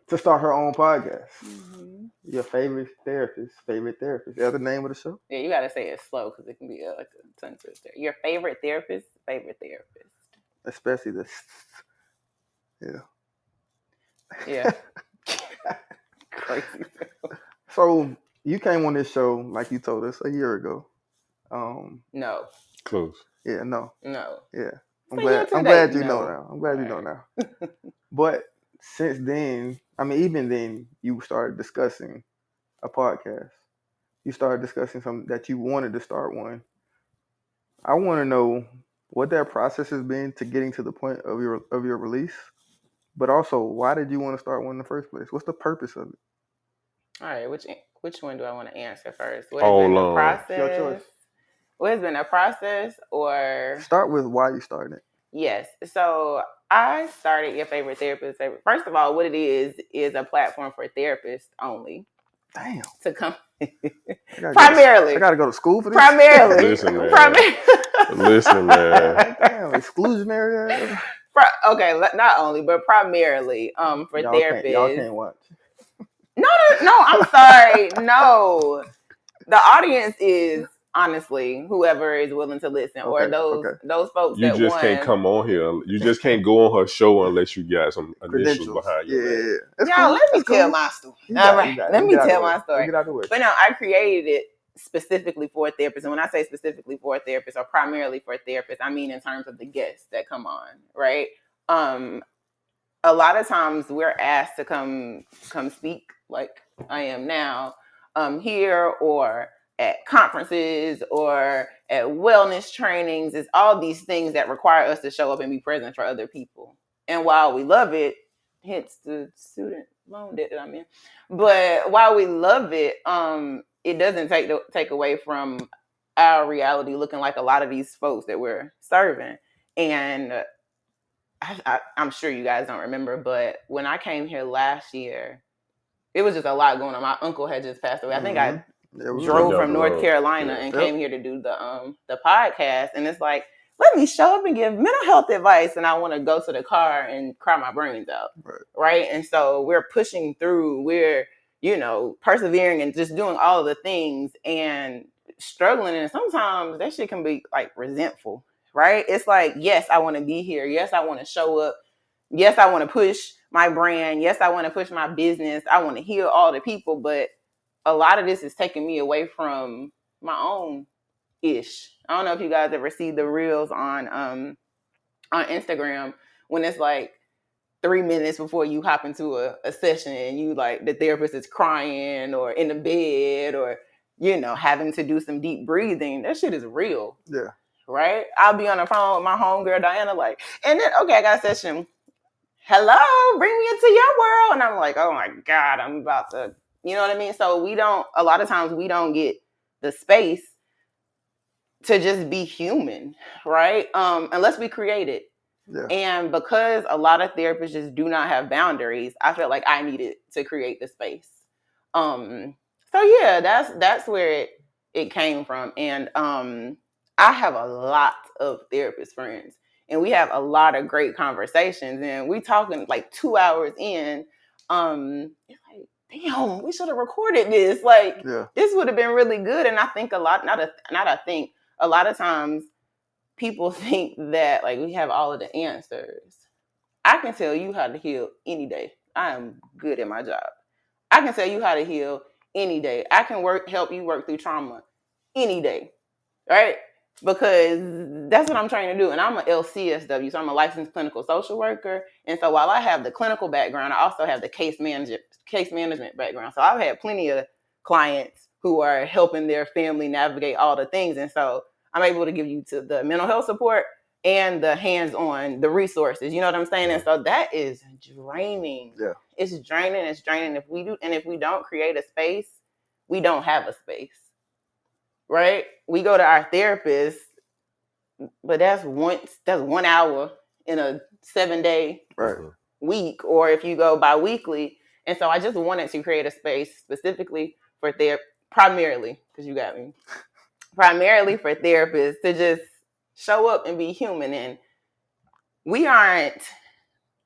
To start her own podcast. Mm-hmm. Your favorite therapist. Is that the name of the show? Yeah, you got to say it slow because it can be like a tongue twister. Your favorite therapist. Especially this. Yeah. Yeah. Crazy. So you came on this show, like you told us, a year ago. No. Close. Yeah, no. Yeah. I'm glad you know now. I'm glad you know now. But since then, I mean, even then, you started discussing a podcast. You started discussing something that you wanted to start one. I want to know what that process has been to getting to the point of your release, but also why did you want to start one in the first place? What's the purpose of it? All right, which one do I want to answer first? What has been the process? Your choice. What has been a process, or start with why you started it? Yes. So I started Your Favorite Therapist. First of all, what it is a platform for therapists only. Damn. To come. Primarily. I got to go to school for this? Primarily. Listen, man. Listen, man. Damn, exclusionary. Okay, not only, but primarily for therapists. Y'all can't watch. No, I'm sorry. No. The audience is honestly whoever is willing to listen, or those folks you just can't come on here. You just can't go on her show unless you got some initials behind your name. Y'all, let me tell my story. All right, let me tell my story. Get out the way. But no, I created it specifically for therapists, and when I say specifically for therapists or primarily for therapists, I mean in terms of the guests that come on, right? A lot of times we're asked to come speak like I am now, here or at conferences or at wellness trainings. It's all these things that require us to show up and be present for other people. And while we love it, hence the student loan debt that I'm in, but while we love it, it doesn't take away from our reality looking like a lot of these folks that we're serving. And I'm sure you guys don't remember, but when I came here last year, it was just a lot going on. My uncle had just passed away. I think I drove from North Carolina and came here to do the podcast. And it's like, let me show up and give mental health advice. And I want to go to the car and cry my brains out. Right. And so we're pushing through. We're, persevering and just doing all of the things and struggling. And sometimes that shit can be like resentful. Right. It's like, yes, I want to be here. Yes, I want to show up. Yes, I want to push my brand. Yes, I want to push my business. I want to heal all the people. But a lot of this is taking me away from my own ish. I don't know if you guys ever see the reels on Instagram when it's like 3 minutes before you hop into a session and you like the therapist is crying or in the bed or, having to do some deep breathing. That shit is real. Yeah. Right? I'll be on the phone with my homegirl Diana like, and then, okay, I got a session. Hello, bring me into your world. And I'm like, oh my God, I'm about to, you know what I mean? So a lot of times we don't get the space to just be human, right? Unless we create it. Yeah. And because a lot of therapists just do not have boundaries, I felt like I needed to create the space. So yeah, that's where it came from. And I have a lot of therapist friends. And we have a lot of great conversations. And we talking like 2 hours in. It's like, damn, we should have recorded this. Like, This would have been really good. And I think a lot of times people think that like we have all of the answers. I can tell you how to heal any day. I am good at my job. I can tell you how to heal any day. I can help you work through trauma any day. Right? because that's what I'm trying to do. And I'm a LCSW, so I'm a licensed clinical social worker. And so while I have the clinical background, I also have the case management background. So I've had plenty of clients who are helping their family navigate all the things. And so I'm able to give you to the mental health support and the hands-on, the resources. You know what I'm saying? And so that is draining. Yeah. It's draining. If we don't create a space, we don't have a space. Right? We go to our therapist, but that's 1 hour in a 7-day week, or if you go bi-weekly. And so I just wanted to create a space specifically for primarily, because you got me, primarily for therapists to just show up and be human. And we aren't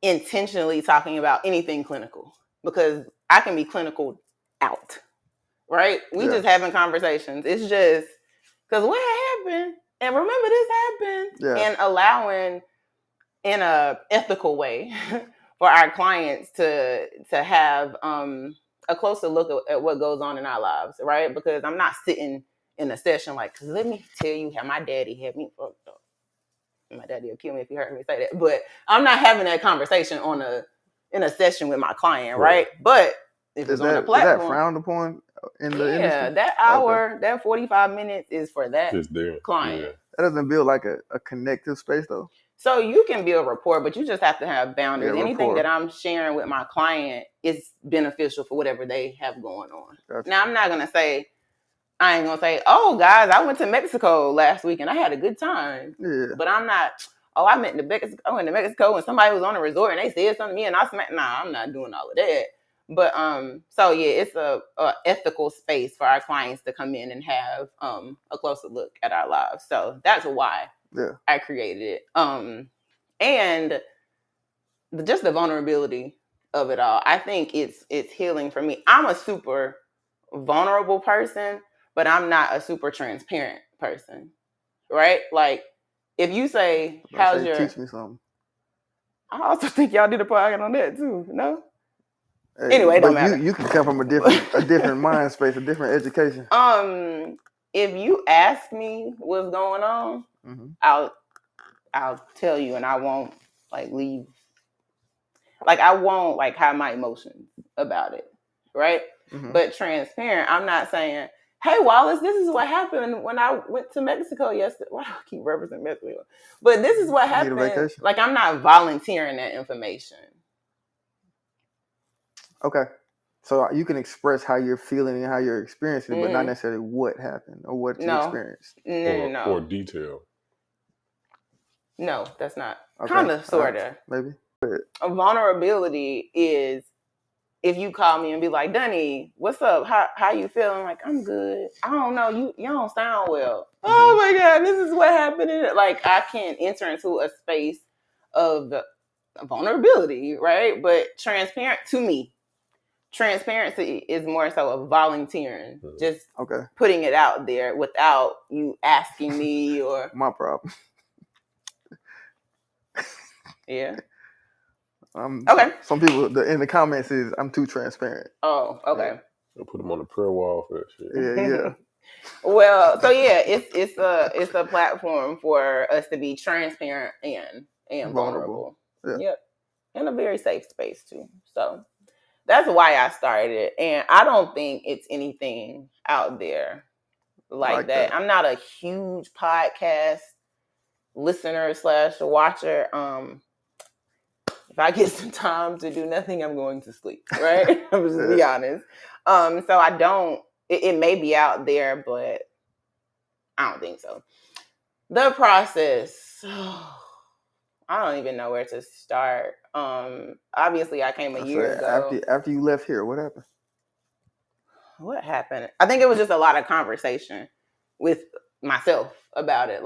intentionally talking about anything clinical, because I can be clinical out, right? We just having conversations. It's just because what happened, and remember this happened, and allowing in a ethical way for our clients to have a closer look at what goes on in our lives, right? Because I'm not sitting in a session like, cause let me tell you how my daddy had me fucked up. My daddy will kill me if you heard me say that, but I'm not having that conversation in a session with my client, right? But if it's on a platform, is that frowned upon in the industry? That hour, that 45 minutes is for that client. Yeah. That doesn't build like a connective space though. So you can build rapport, but you just have to have boundaries. Anything that I'm sharing with my client is beneficial for whatever they have going on. Gotcha. Now, I ain't gonna say, oh guys, I went to Mexico last week and I had a good time. Yeah. But I'm not, I went to Mexico and somebody was on a resort and they said something to me and I'm not doing all of that. But so yeah, it's a ethical space for our clients to come in and have a closer look at our lives. So that's why I created it. And just the vulnerability of it all. I think it's healing for me. I'm a super vulnerable person, but I'm not a super transparent person. Right? Like if you say, teach me something. I also think y'all did a podcast on that too, no? Hey, anyway, it don't matter. You can come from a different mind space, a different education. If you ask me what's going on, I'll tell you, and I won't leave. I won't hide my emotions about it, right? Mm-hmm. But transparent, I'm not saying, hey, Wallace, this is what happened when I went to Mexico yesterday. Why do I keep referencing Mexico? But this is what happened. I'm not volunteering that information. Okay. So you can express how you're feeling and how you're experiencing, but not necessarily what happened or what you experienced. No. Or detail. No, that's not. Okay. Kind of, sort of. Maybe. A vulnerability is if you call me and be like, Dunny, what's up? How you feeling? Like, I'm good. I don't know. You don't sound well. Mm-hmm. Oh my God, this is what happened. I can't enter into a space of vulnerability, right? But transparency is more so of volunteering. Just putting it out there without you asking me or my problem. Yeah. Okay. Some people in the comments is I'm too transparent. Oh, okay. I'll put them on the prayer wall for that shit. Yeah. Well, so yeah, it's a platform for us to be transparent and vulnerable. Yeah. Yep. In a very safe space too. So that's why I started it. And I don't think it's anything out there like that. I'm not a huge podcast listener / watcher. If I get some time to do nothing, I'm going to sleep, right? I'm just be honest. So I don't, it may be out there, but I don't think so. The process, I don't even know where to start. Obviously I came a year ago. After you left here, what happened? What happened? I think it was just a lot of conversation with myself about it.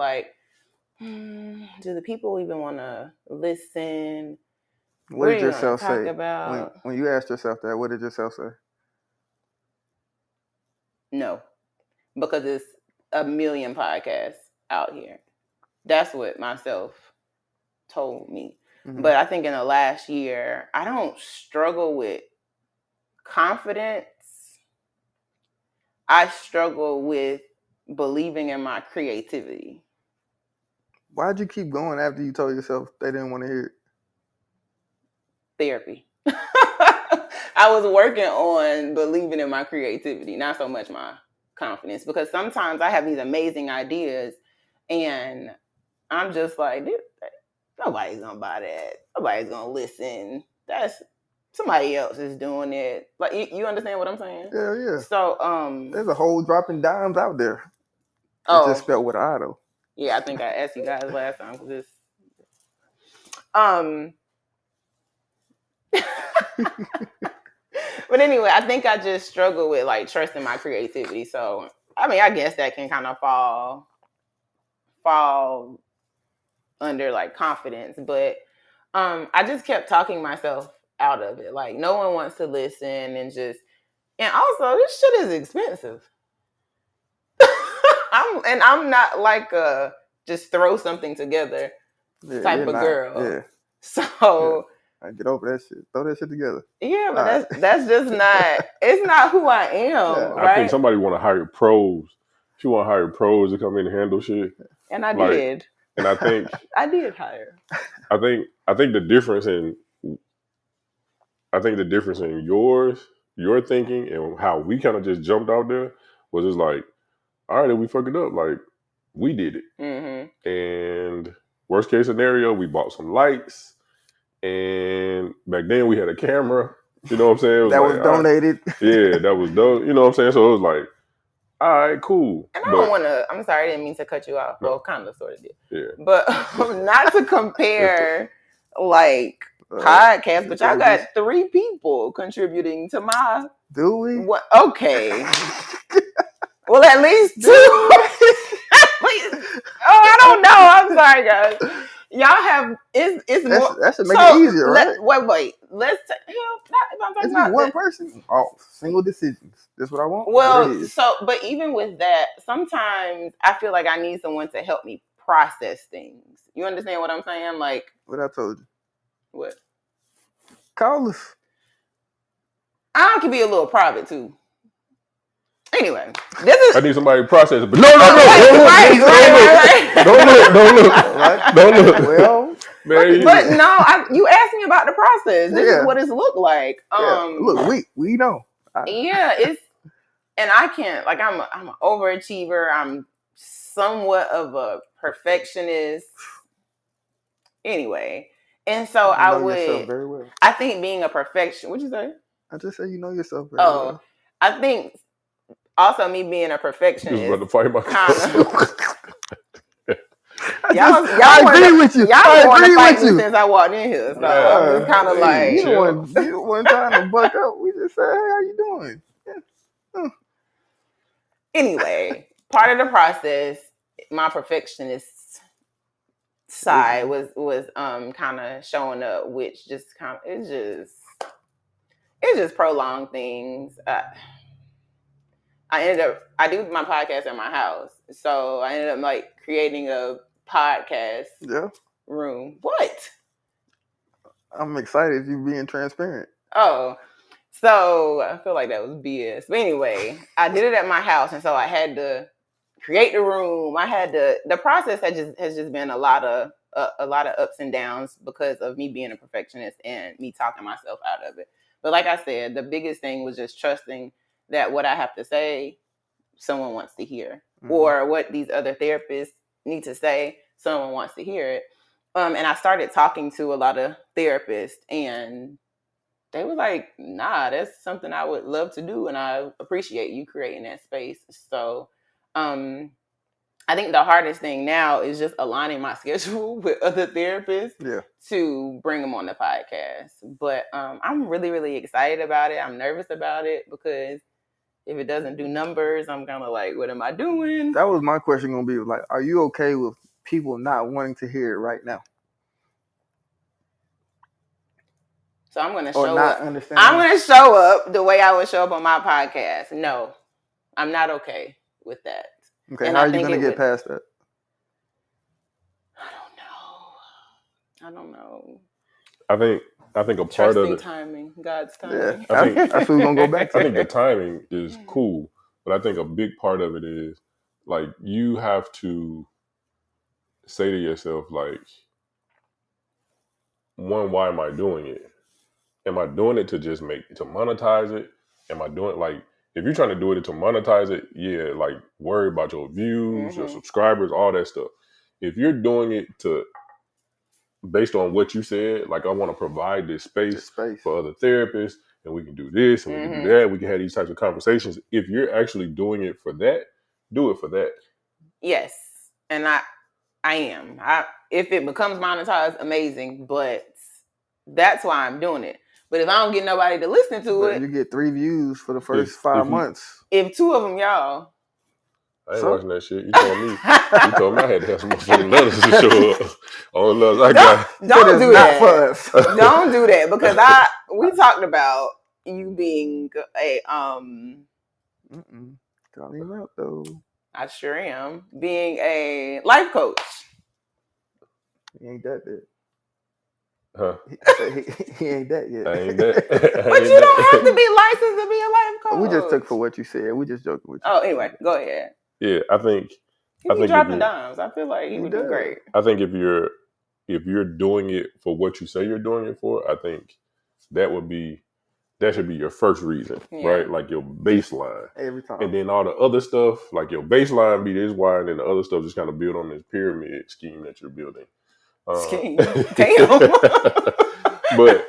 Do the people even want to listen? What did yourself say? When you asked yourself that, what did yourself say? No, because it's a million podcasts out here. That's what myself told me. Mm-hmm. But I think in the last year, I don't struggle with confidence. I struggle with believing in my creativity. Why'd you keep going after you told yourself they didn't want to hear it? Therapy. I was working on believing in my creativity, not so much my confidence, because sometimes I have these amazing ideas and I'm just like, nobody's gonna buy that. Nobody's gonna listen. That's somebody else is doing it. Like you understand what I'm saying? Yeah. So there's a whole dropping Dymes out there. Oh, just spelled with an I though. Yeah, I think I asked you guys last time for this. But anyway, I think I just struggle with like trusting my creativity. So I mean, I guess that can kind of fall under like confidence, but I just kept talking myself out of it. Like no one wants to listen, and also this shit is expensive. I'm not like a just throw something together type of girl. Yeah. So I get over that shit. Throw that shit together. Yeah, but that's just not. It's not who I am. Right? I think somebody want to hire pros. She want to hire pros to come in and handle shit. And I did. And I think I did hire. I think the difference in your thinking and how we kind of just jumped out there was just like, all right, if we fuck it up, like we did it. Mm-hmm. And worst case scenario, we bought some lights, and back then we had a camera. You know what I'm saying? That was donated. Yeah, that was dope. You know what I'm saying? So it was like, all right, cool. And I don't want to. I'm sorry, I didn't mean to cut you off. No. Well, kind of, sort of did. Yeah. But not to compare like podcast, but y'all got 3 people contributing to my. Do we? What? Okay. Well, at least 2. I don't know. I'm sorry, guys. Y'all have it's more. That should make it easier, right? Wait. Let's. It's just one person. Oh, single decisions. That's what I want. Well, but even with that, sometimes I feel like I need someone to help me process things. You understand what I'm saying? Like what I told you. What? Call us. I can be a little private too. Anyway, this is. I need somebody to process it, but no. Don't look. Well, but no, you asked me about the process. This is what it's looked like. Look, we know. And I can't. Like, I'm an overachiever. I'm somewhat of a perfectionist. Anyway, and so I would. Yourself very well. I think being a perfectionist. What'd you say? I just say you know yourself very well. I think. Also, me being a perfectionist. Just about to fight myself. I agree with you. Y'all want to fight me since I walked in here, so I'm just kind of like. You one trying to buck up. We just said, "Hey, how you doing?" Yeah. Anyway, part of the process, my perfectionist side was kind of showing up, which just kind of it just prolonged things. I do my podcast at my house. So I ended up like creating a podcast room. What? I'm excited you being transparent. Oh, so I feel like that was BS. But anyway, I did it at my house. And so I had to create the room. The process has just been a lot of ups and downs because of me being a perfectionist and me talking myself out of it. But like I said, the biggest thing was just trusting that what I have to say, someone wants to hear. Mm-hmm. Or what these other therapists need to say, someone wants to hear it. And I started talking to a lot of therapists, and they were like, nah, that's something I would love to do, and I appreciate you creating that space. So I think the hardest thing now is just aligning my schedule with other therapists to bring them on the podcast. But I'm really, really excited about it. I'm nervous about it because if it doesn't do numbers, I'm kind of like, what am I doing? That was my question going to be like, are you okay with people not wanting to hear it right now? So I'm going to show up. I'm going to show up the way I would show up on my podcast. No, I'm not okay with that. Okay, and how are you going to get past that? I don't know. I think a part of it. Timing, God's timing. Yeah, that's what we're gonna go back to. I think the timing is cool, but I think a big part of it is like you have to say to yourself, like, one, why am I doing it? Am I doing it to monetize it? Am I doing like, if you're trying to do it to monetize it, yeah, like worry about your views, your subscribers, all that stuff. If you're doing it to, based on what you said, like I want to provide this space for other therapists, and we can do this and we can do that. We can have these types of conversations. If you're actually doing it for that, do it for that. Yes, and I am. If it becomes monetized, amazing. But that's why I'm doing it. But if I don't get nobody to listen to it, you get 3 views for the first 5 months. If 2 of them y'all. I ain't watching that shit. You told me. You told me I had to have some motherfucking letters to show up. All the letters I got. Don't do that. For us. Don't do that, because we talked about you being a Calling him out though. I sure am. Being a life coach. He ain't that big. Huh? He ain't that yet. I ain't that. But you don't have to be licensed to be a life coach. We just took for what you said. We just joking with you. Oh, anyway, go ahead. Yeah, I think dropping dimes. I feel like he would do great. I think if you're doing it for what you say you're doing it for, I think that should be your first reason, right? Like your baseline. Every time. And then all the other stuff, like your baseline be this why, and then the other stuff just kind of build on this pyramid scheme that you're building. Scheme. Damn. But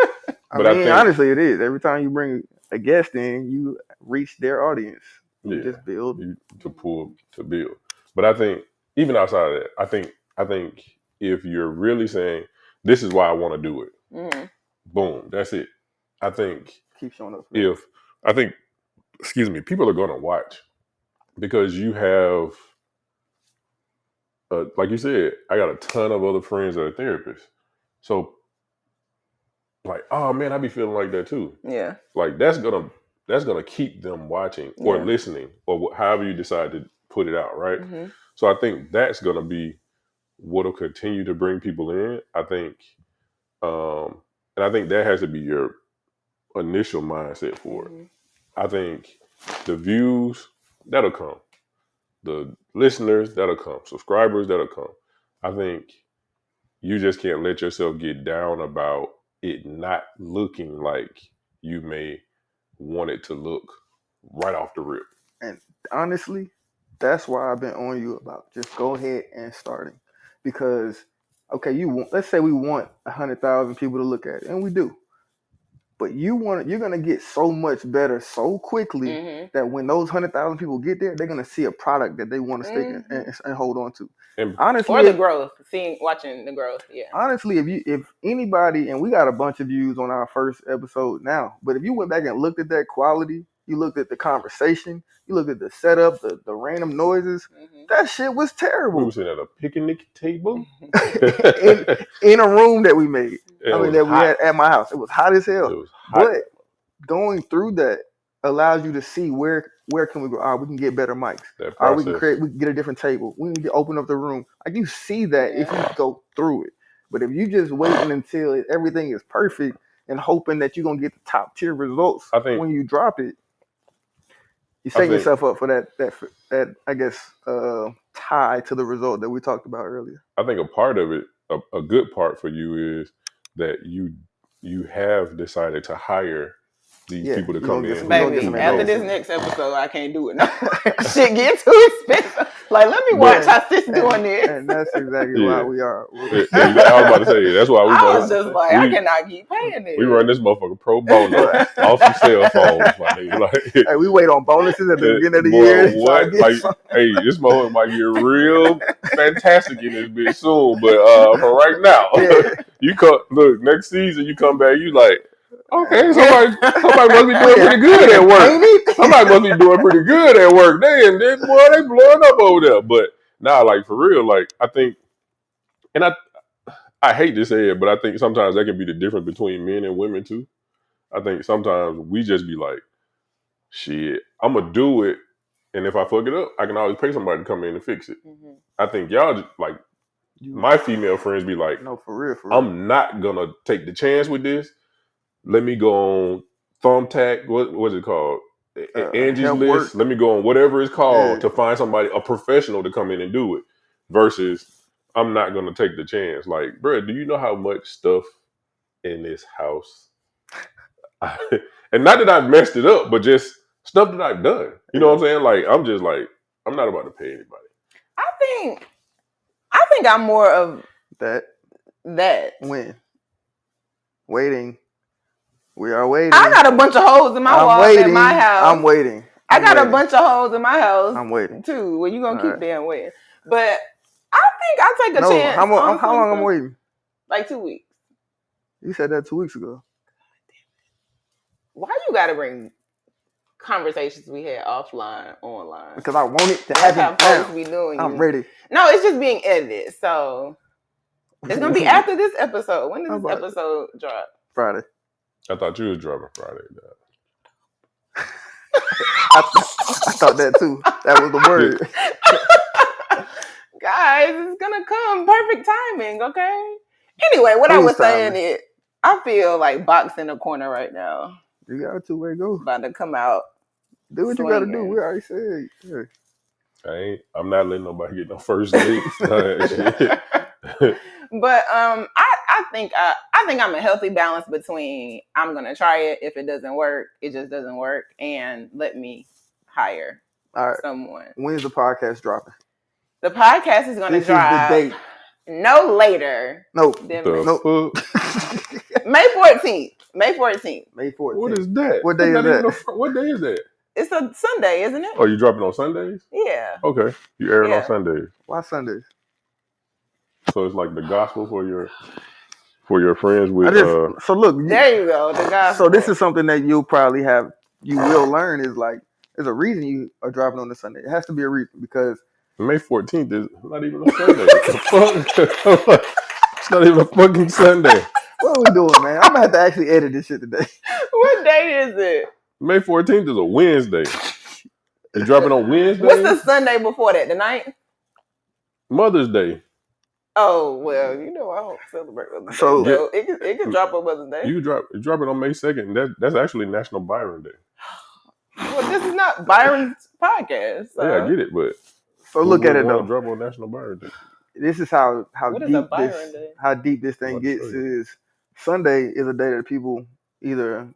I mean, honestly, it is. Every time you bring a guest in, you reach their audience. You just build. To build. But I think, even outside of that, I think if you're really saying, this is why I want to do it, boom, that's it. I think keep showing up. People are going to watch because you have, like you said, I got a ton of other friends that are therapists. So, like, oh man, I be feeling like that too. Yeah. Like that's gonna keep them watching or listening or however you decide to put it out, right? So I think that's gonna be what'll continue to bring people in. I think, and I think that has to be your initial mindset for it. I think the views, that'll come. The listeners, that'll come. Subscribers, that'll come. I think you just can't let yourself get down about it not looking like you may want it to look right off the rip. And honestly, that's why I've been on you about just go ahead and starting. Because, okay, let's say we want 100,000 people to look at it, and we do. But you're gonna get so much better so quickly that when those 100,000 people get there, they're gonna see a product that they want to stick and hold on to. And honestly, or the growth, watching the growth. Yeah. Honestly, if anybody, and we got a bunch of views on our first episode now, but if you went back and looked at that quality, you looked at the conversation, you looked at the setup, the random noises, that shit was terrible. We were sitting at a picnic table in a room that we made. We had at my house. It was hot as hell. It was hot. But going through that allows you to see where can we go. All right, we can get better mics. All right, we can get a different table. We need to open up the room. Like you see that if you go through it. But if you just waiting until everything is perfect and hoping that you're gonna get the top tier results, I think when you drop it, you set yourself up for that I guess tie to the result that we talked about earlier. I think a part of it, a good part for you is that you have decided to hire these people to come in. Baby, after this next episode, I can't do it. No, shit get too expensive. Like, let me watch how sis doing this. And that's exactly why we are. I was about to say, that's why I was just like, I cannot keep paying this. We run this motherfucker pro bono off some cell phones, my nigga. Like, hey, we wait on bonuses at the beginning of the year. What? Like, hey, this motherfucker might get real fantastic in this bitch soon, but for right now, you look next season. You come back, you like. Okay, somebody must be doing pretty good at work. Somebody must be doing pretty good at work. They blowing up over there. But now, like for real, like I think, and I hate to say it, but I think sometimes that can be the difference between men and women too. I think sometimes we just be like, shit, I'm gonna do it, and if I fuck it up, I can always pay somebody to come in and fix it. I think y'all just, like my female friends be like, no, for real. I'm not gonna take the chance with this. Let me go on Thumbtack. What's it called? Angie's List. Work. Let me go on whatever it's called to find somebody, a professional, to come in and do it. Versus, I'm not gonna take the chance. Like, bro, do you know how much stuff in this house? And not that I've messed it up, but just stuff that I've done. You know what I'm saying? Like, I'm just like, I'm not about to pay anybody. I think I'm more of that. When waiting. We are waiting. I got a bunch of holes in my walls at my house. I'm waiting. I got a bunch of holes in my house. I'm waiting too. Well, you gonna keep damn waiting, but I think I'll take a chance. How long I'm waiting? Like 2 weeks. You said that 2 weeks ago. Why you gotta bring conversations we had offline online? Because I want it to happen now. Be doing I'm ready. No, it's just being edited, so it's gonna be after this episode. When does this episode drop? Friday. I thought you was dropping Friday. I thought that too. That was the word. Guys, it's gonna come. Perfect timing, okay? Anyway, what I was saying is, I feel like boxed in a corner right now. You got a 2-way go. About to come out. Do what you gotta do. We already said. Yeah. I'm not letting nobody get no first date. But I think I'm a healthy balance between I'm gonna try it. If it doesn't work, it just doesn't work, and let me hire someone. When's the podcast dropping? The podcast is gonna drop. This is the date. No later. No. May 14th. May 14th. May 14th. What is that? What day is that? What day is that? It's a Sunday, isn't it? Oh, you dropping on Sundays? Yeah. Okay. You air it on Sundays. Why Sundays? So it's like the gospel for your friends with so look, there you go, the gospel. So this is something that you will learn is like there's a reason you are dropping on the Sunday. It has to be a reason because May 14th is not even a Sunday. It's not even a fucking Sunday. What are we doing, man? I'm gonna have to actually edit this shit today. What day is it? May 14th is a Wednesday. You dropping on Wednesday? What's the Sunday before that? The 9th? Mother's Day. Oh, well, I don't celebrate Mother's Day. So it can drop on Mother's Day. You drop it on May 2nd. That's actually National Byron Day. Well, this is not Byron's podcast. So. Yeah, I get it, but so look at it though. Drop on National Byron Day. This is how deep this thing gets. Is Sunday is a day that people either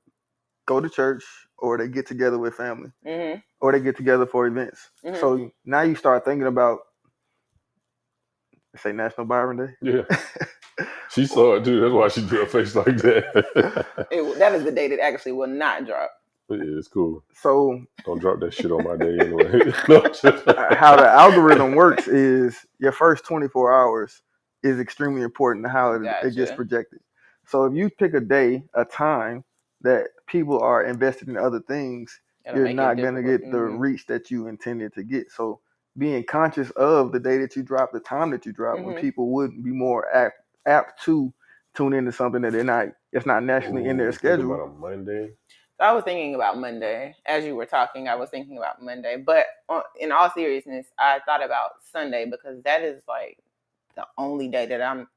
go to church or they get together with family, or they get together for events. Mm-hmm. So now you start thinking about, say, National Byron Day. Yeah, she saw it too. That's why she did a face like that. That is the day that actually will not drop. Yeah, it's cool. So don't drop that shit on my day anyway. How the algorithm works is your first 24 hours is extremely important to how it gets projected. So if you pick a day, a time that people are invested in other things, you're not going to get the reach that you intended to get. So being conscious of the day that you drop, the time that you drop, when people would be more apt to tune into something that it's not naturally in their schedule. About a Monday. I was thinking about Monday. As you were talking, I was thinking about Monday. But in all seriousness, I thought about Sunday because that is like the only day that I'm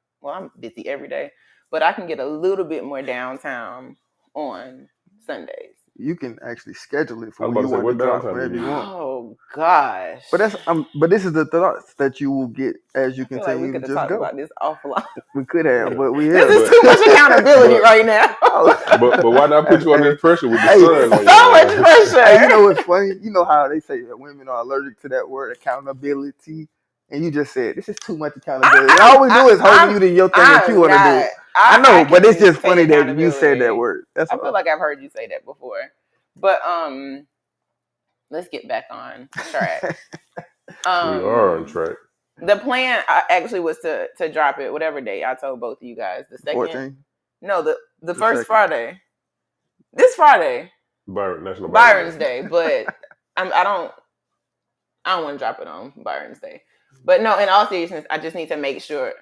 busy every day. But I can get a little bit more downtown on Sundays. You can actually schedule it for when you want to drop whenever you want. Oh gosh! But this is the thoughts that you will get as you continue to just go. About this offline. We could have, but we have. This is too much accountability right now. but why not put you on this pressure with the sun? So much pressure. Hey, you know what's funny? You know how they say that women are allergic to that word accountability, and you just said this is too much accountability. All we do is holding you to your thing that you want to do. I know, but it's just funny that you said that word. I feel like I've heard you say that before. But let's get back on track. We are on track. The plan actually was to drop it whatever day I told both of you guys. The second. 14? No, the first second. Friday. This Friday. National Byron's Day, but I don't want to drop it on Byron's Day. But no, in all seriousness, I just need to make sure.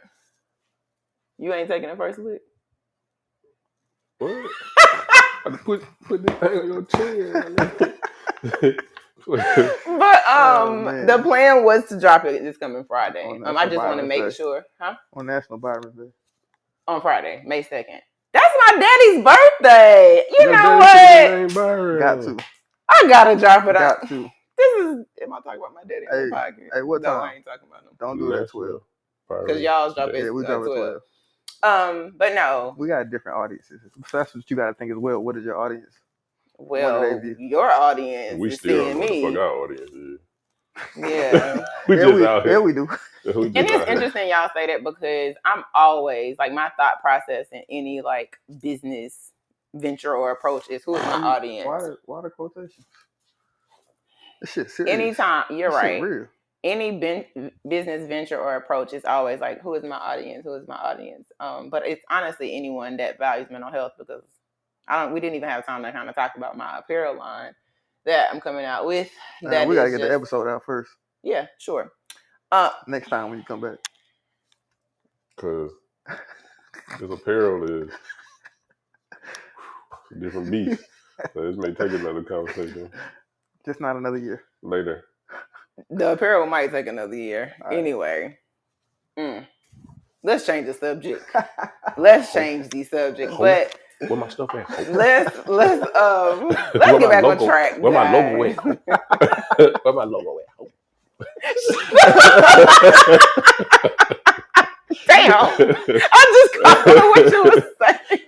You ain't taking the first lick? What? Put this thing on your chin. But the plan was to drop it this coming Friday. I just want to make sure. Huh? On National Byron Day. On Friday, May 2nd. That's my daddy's birthday. You know what? Got to. I gotta drop it out. Got to. Am I talking about my daddy on the podcast? Hey, what time? No, I ain't talking about him. Don't do that, 12. because y'all drop it. Yeah, we drop it 12. But no, we got different audiences. So that's what you got to think as well. What is your audience? Well, your audience we is still seeing don't know me. the fuck our audience is. Yeah. we yeah, just we, out here. Yeah, we do. And it's interesting y'all say that because I'm always like my thought process in any like business venture or approach is who is my audience. Why the quotations? This shit serious. Anytime you're this right. Shit real. Any business venture or approach is always like who is my audience? Who is my audience? But it's honestly anyone that values mental health because we didn't even have time to kind of talk about my apparel line that I'm coming out with. We gotta get the episode out first. Yeah, sure. Next time when you come back. Because this apparel is a different beast. So this may take another conversation. Just not another year. Later. The apparel might take another year. Right. Anyway. Let's change the subject. Let's change the subject. But where my stuff at? Let's get back on track. Where my logo at? Where my logo at? Damn! I just caught what you were saying.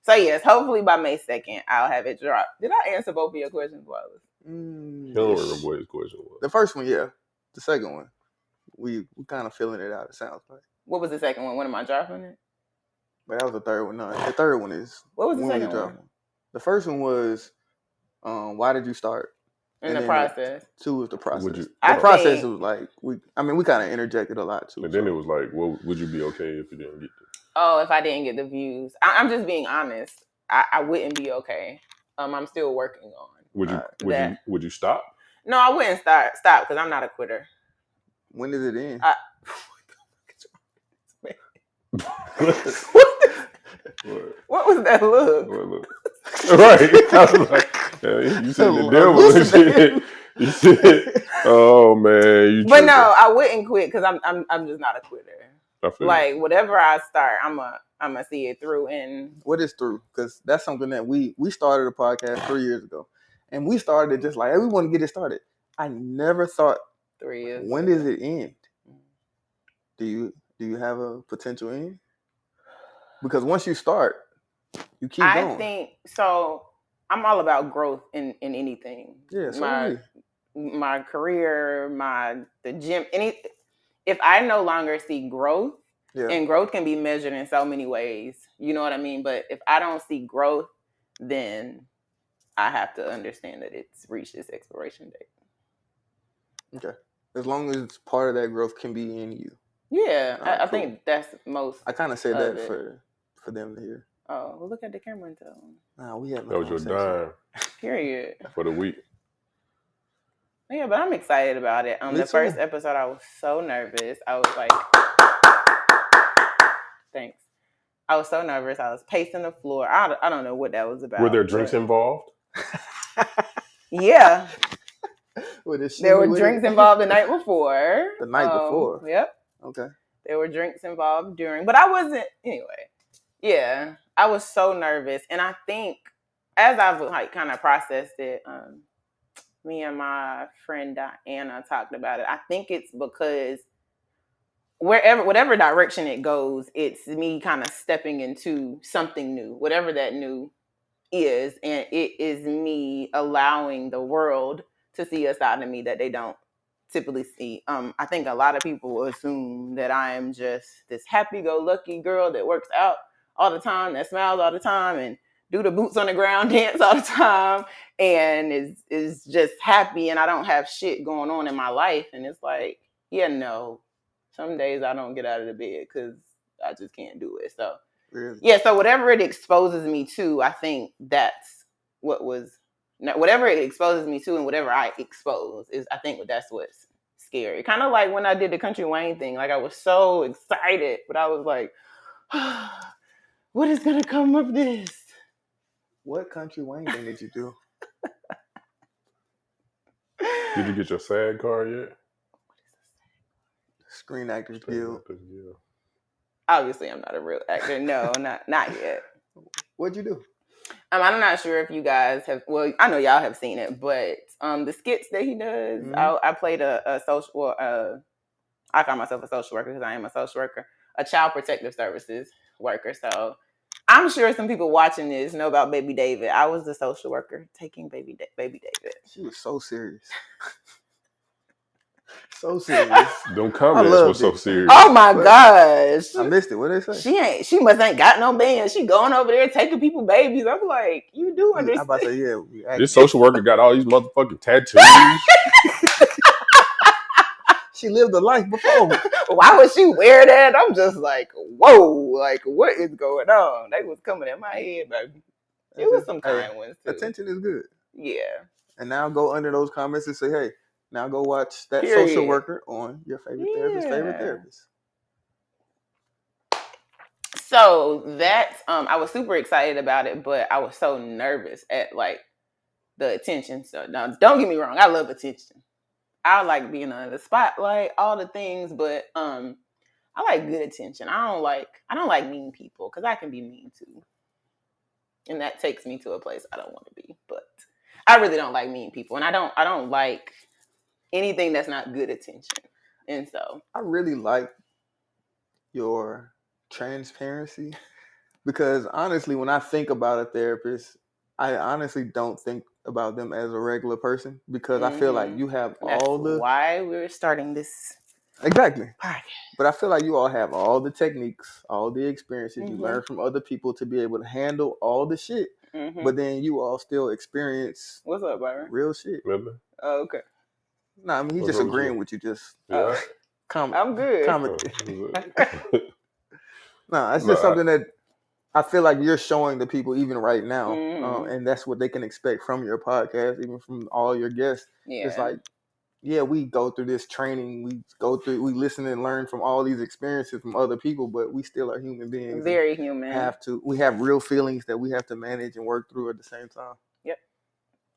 So yes, hopefully by May 2nd, I'll have it dropped. Did I answer both of your questions, Wallace? I don't remember what his question was. The first one, yeah. The second one, we kind of filling it out. It sounds like. What was the second one? When am I dropping it? But that was the third one. No, the third one is. What was the second one? The first one was, why did you start? And the process. 2 was the process. Was like we kind of interjected a lot too. And then it was like, well, would you be okay if you didn't get this? Oh, if I didn't get the views, I'm just being honest. I wouldn't be okay. I'm still working on. Would you stop? No, I wouldn't stop because I'm not a quitter. When does it end? What was that look? Right. I was like, you said the devil and shit. You said, oh man. But no, I wouldn't quit because I'm just not a quitter. Like whatever I start, I'm gonna see it through. And what is through? Because that's something that we started a podcast 3 years ago, and we started it just like, hey, we want to get it started. I never thought 3 years. When does it end? Do you have a potential end? Because once you start, you keep going. I think so. I'm all about growth in anything. Yeah, so my career, the gym, if I no longer see growth, and growth can be measured in so many ways, you know what I mean? But if I don't see growth, then I have to understand that it's reached its expiration date. Okay. As long as part of that growth can be in you. Yeah, right, I think that's most. I kind of say that for them to hear. Oh, well, look at the camera and tell them. Nah, we have that was your dime. Period. For the week. Yeah, but I'm excited about it. The first episode, I was so nervous. I was like, thanks. I was so nervous. I was pacing the floor. I don't know what that was about. Were there drinks involved? Yeah. There were drinks involved the night before. The night before? Yep. Okay. There were drinks involved during, but I wasn't, anyway. Yeah. I was so nervous. And I think as I've like kind of processed it, me and my friend Diana talked about it. I think it's because whatever direction it goes, it's me kind of stepping into something new, whatever that new is. And it is me allowing the world to see a side of me that they don't typically see. I think a lot of people assume that I am just this happy-go-lucky girl that works out all the time, that smiles all the time, and do the boots on the ground dance all the time, and is just happy, and I don't have shit going on in my life. And it's like, yeah, no. Some days I don't get out of the bed because I just can't do it. So, really? Yeah, so whatever it exposes me to, I think that's whatever it exposes me to and whatever I expose I think that's what's scary. Kind of like when I did the Country Wayne thing. Like I was so excited, but I was like, what is going to come of this? What Country Wayne thing did you do? Did you get your SAG card yet? Screen Actors Guild. Obviously, I'm not a real actor. No, not yet. What'd you do? I'm not sure if you guys have. Well, I know y'all have seen it, but the skits that he does, I played a social. I call myself a social worker because I am a social worker, a child protective services worker. So I'm sure some people watching this know about Baby David. I was the social worker taking Baby David. She was so serious. So serious. Them comments were so serious. Oh my gosh. I missed it. What did they say? She must ain't got no band. She going over there taking people babies. I'm like, you do understand. I'm about to say, yeah. This social worker got all these motherfucking tattoos. She lived a life before. Why would she wear that? I'm just like, whoa, like what is going on? They was coming in my head, baby. It was some kind ones too. Attention is good. Yeah. And now go under those comments and say, hey, now go watch that social worker on your favorite therapist. So that's I was super excited about it, but I was so nervous at like the attention. So now don't get me wrong, I love attention. I like being under the spotlight, all the things, but I like good attention. I don't like mean people because I can be mean too. And that takes me to a place I don't want to be. But I really don't like mean people. And I don't like anything that's not good attention. And so I really like your transparency because honestly, when I think about a therapist, I honestly don't think about them as a regular person because I feel like you have why we're starting this exactly podcast. But I feel like you all have all the techniques, all the experiences you learn from other people to be able to handle all the shit. But then you all still experience what's up, Byron? Real shit. Remember? Oh, okay. No, I mean he's just agreeing with you. Just I'm good. Comment. No, it's just something that I feel like you're showing the people even right now, and that's what they can expect from your podcast, even from all your guests. Yeah. It's like, yeah, we go through this training, we listen and learn from all these experiences from other people, but we still are human beings. Very human. We have real feelings that we have to manage and work through at the same time. Yep.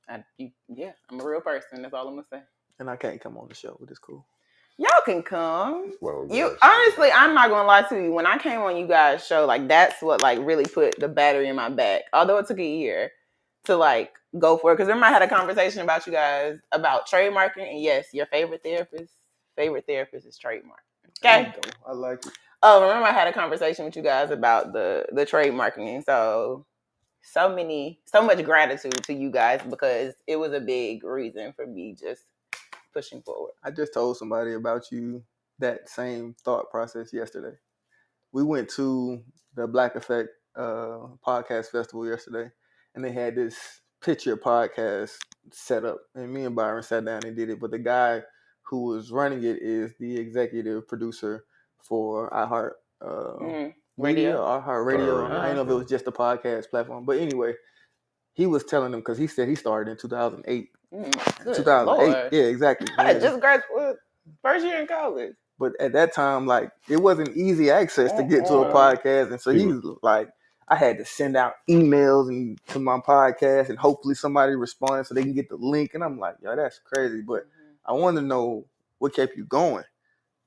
I'm a real person. That's all I'm gonna say. And I can't come on the show, but it's cool. Y'all can come. Honestly, I'm not gonna lie to you. When I came on you guys' show, like that's what like really put the battery in my back. Although it took a year to like go for it. Because remember I had a conversation about you guys about trademarking, and yes, your favorite therapist is trademark. Okay. I like it. Oh, remember I had a conversation with you guys about the trademarking, and so much gratitude to you guys because it was a big reason for me just pushing forward. I just told somebody about you that same thought process yesterday. We went to the Black Effect podcast festival yesterday, and they had this picture podcast set up, and me and Byron sat down and did it. But the guy who was running it is the executive producer for iHeart Radio. iHeart Radio. I didn't know if it was just a podcast platform, but anyway, he was telling them because he said he started in 2008. 2008, Lord. Yeah, exactly. I just graduated first year in college. But at that time, like it wasn't easy access to get to a podcast, and so he was like, I had to send out emails and to my podcast, and hopefully somebody responded so they can get the link. And I'm like, yo, that's crazy. But I want to know what kept you going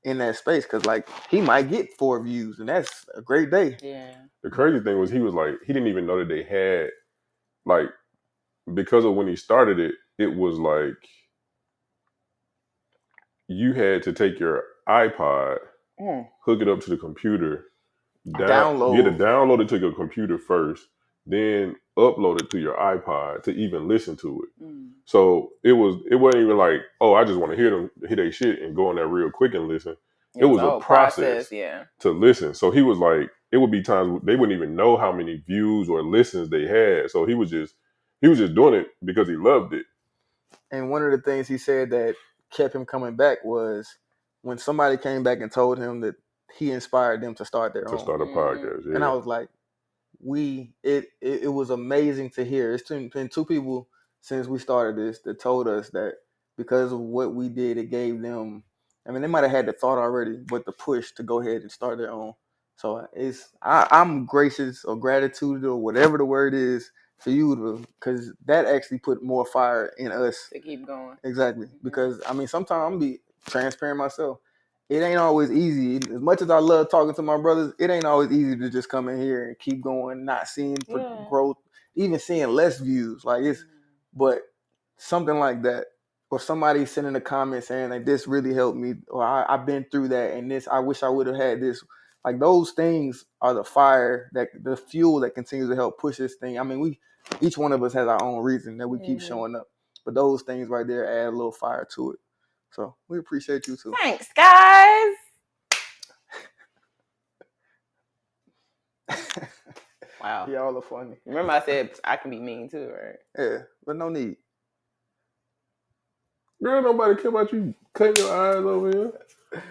in that space because, like, he might get 4 views, and that's a great day. Yeah. The crazy thing was he was like, he didn't even know that they had like because of when he started it. It was like you had to take your iPod, hook it up to the computer, download it to your computer first, then upload it to your iPod to even listen to it. So it wasn't even like, oh, I just want to hear their shit and go on there real quick and listen. It was a process to listen. So he was like, it would be times they wouldn't even know how many views or listens they had. So he was just doing it because he loved it. And one of the things he said that kept him coming back was when somebody came back and told him that he inspired them to start their own. To start a podcast, yeah. And I was like, it was amazing to hear. It's been 2 people since we started this that told us that because of what we did, it gave them, I mean, they might have had the thought already, but the push to go ahead and start their own. So I'm gracious or gratitude or whatever the word is for you because that actually put more fire in us to keep going. Exactly. Because I mean, sometimes I'm be transparent myself. It ain't always easy. As much as I love talking to my brothers, it ain't always easy to just come in here and keep going, not seeing growth, even seeing less views. Like but something like that or somebody sending a comment saying like this really helped me, or I've been through that, and this I wish I would have had this. Like those things are the fire, that the fuel that continues to help push this thing. I mean, each one of us has our own reason that we keep showing up, but those things right there add a little fire to it. So we appreciate you too. Thanks, guys. Wow. Y'all are funny. Remember I said I can be mean too, right? Yeah, but no need. Girl, nobody care about you cutting your eyes over here.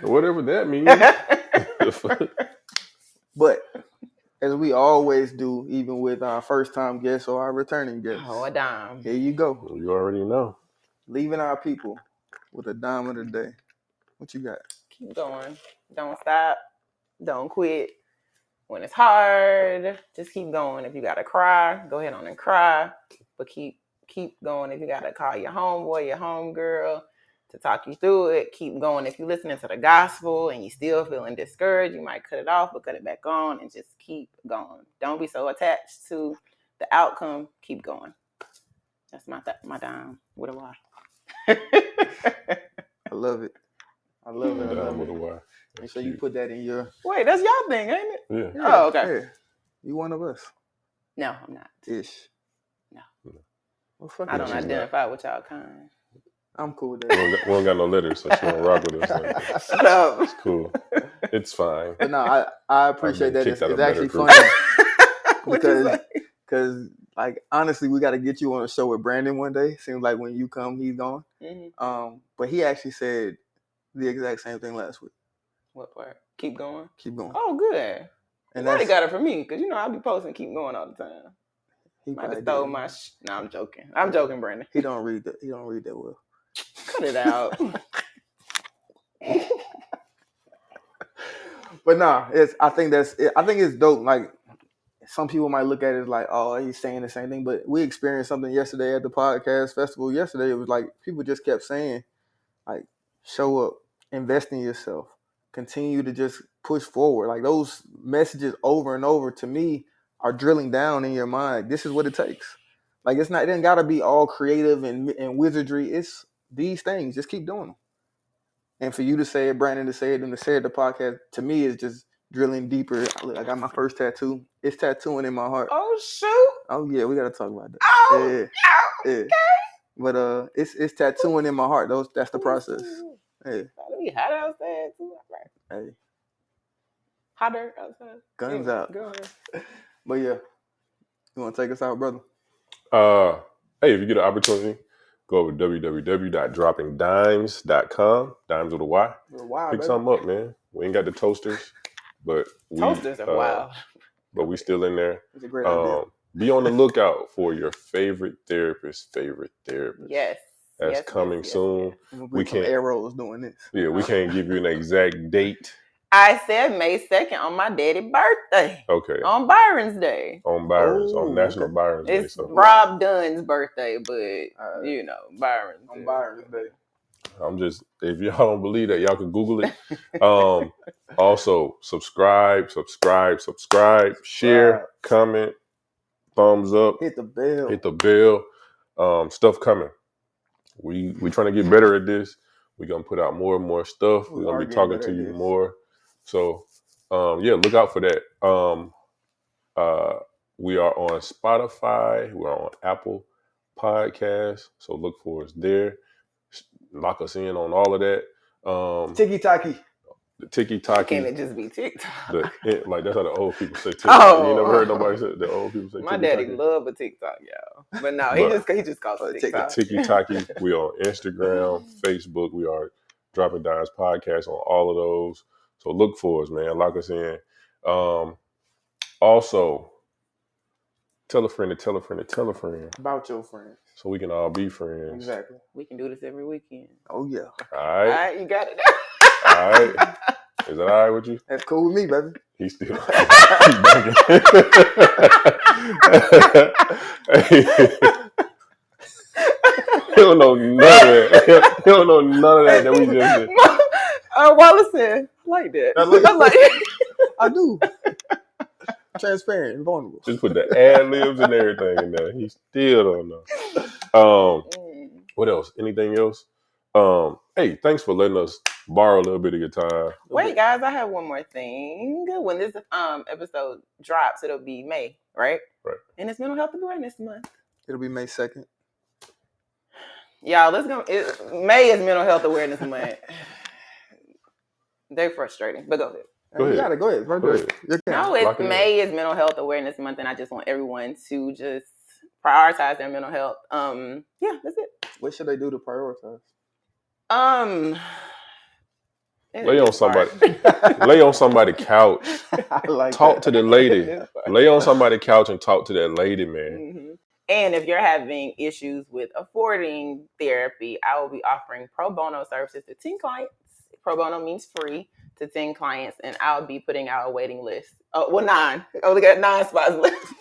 Whatever that means. But as we always do, even with our first-time guests or our returning guests. Oh, a dime. Here you go. You already know. Leaving our people with a dime of the day. What you got? Keep going. Don't stop. Don't quit. When it's hard, just keep going. If you gotta cry, go ahead on and cry. But keep going. If you gotta call your homeboy, your homegirl to talk you through it, keep going. If you're listening to the gospel and you still feeling discouraged, you might cut it off, but cut it back on and just keep going. Don't be so attached to the outcome. Keep going. That's my dime with a Y. I love it. I love it. Dime with a Y. Make sure you put that in your... Wait, that's y'all thing, ain't it? Yeah. Oh, okay. Yeah. You one of us. No, I'm not. Ish. No. Well, fuck I don't it. identify with y'all kind. I'm cool with that. We don't got no letters, so she don't rock with us. Like that. Shut up. It's cool. It's fine. But no, I appreciate that. It's actually group. funny. Because like honestly, we got to get you on a show with Brandon one day. Seems like when you come, he's gone. Mm-hmm. But he actually said the exact same thing last week. What part? Keep going. Keep going. Oh, good. And Somebody got it from me, because you know I'll be posting keep going all the time. He Might have stole my No, I'm joking. I'm joking, Brandon. He don't read that well. Cut it out. But nah, I think it's dope. Like some people might look at it as like, oh, he's saying the same thing. But we experienced something yesterday at the podcast festival. Yesterday, it was like people just kept saying, like, show up, invest in yourself, continue to just push forward. Like those messages over and over to me are drilling down in your mind. This is what it takes. Like it didn't gotta be all creative and wizardry. It's these things. Just keep doing them. And for you to say it, Brandon to say it, and to say it the podcast, to me is just drilling deeper. Look, I got my first tattoo. It's tattooing in my heart. Oh shoot. Oh yeah, we gotta talk about that. Oh, yeah. okay. But it's tattooing in my heart. That's the process. Hey. It'll be hot outside too. Right. Hey. Hotter outside. Guns out. Go ahead. But yeah. You wanna take us out, brother? Hey, if you get an opportunity, go over to www.droppingdymes.com. Dimes with a Y. Pick something up, man. We ain't got the toasters, but toasters are wild. But we still in there. It's a great idea. Be on the lookout for your favorite therapist. Yes. That's coming soon. We can't arrows doing this. Yeah, we can't give you an exact date. I said May 2nd on my daddy's birthday. Okay. On Byron's Day. On National Byron's Day. It's Rob Dunn's birthday, but Byron's on Byron's Day. I'm just, if y'all don't believe that, y'all can Google it. Also, subscribe, share, comment, thumbs up, hit the bell. Stuff coming. We trying to get better at this. We're gonna put out more and more stuff. We're gonna be talking to you more. So look out for that. We are on Spotify. We're on Apple Podcasts. So look for us there. Lock us in on all of that. Tiki-taki. The tiki-taki. Can't it just be TikTok? Like that's how the old people say TikTok. You never heard nobody say the old people say my tiki-taki. daddy love a TikTok, y'all. But no, he just calls it TikTok. Tiki-taki. We on Instagram, Facebook. We are Dropping Dimes Podcast on all of those. So look for us, man. Lock us in. Also, tell a friend to tell a friend to tell a friend. About your friends. So we can all be friends. Exactly. We can do this every weekend. Oh, yeah. All right. You got it. All right. Is that all right with you? That's cool with me, baby. He's still. He don't know none of that. He don't know none of that we just did. Wallace said, like that. I do. Transparent and vulnerable. Just put the ad libs and everything in there. He still don't know. What else? Anything else? Hey, thanks for letting us borrow a little bit of your time. Wait, guys, I have one more thing. When this episode drops, it'll be May, right? Right. And it's Mental Health Awareness Month. It'll be May 2nd. Y'all, let's go. May is Mental Health Awareness Month. They're frustrating, but go ahead. Go ahead. Go ahead. Right there. No, it's May is Mental Health Awareness Month, and I just want everyone to just prioritize their mental health. Yeah, that's it. What should they do to prioritize? Lay on somebody's couch. Talk to the lady. Lay on somebody's couch and talk to that lady, man. Mm-hmm. And if you're having issues with affording therapy, I will be offering pro bono services to 10 clients. Pro bono means free to 10 clients, and I'll be putting out a waiting list. Oh, well, 9. I only got 9 spots left.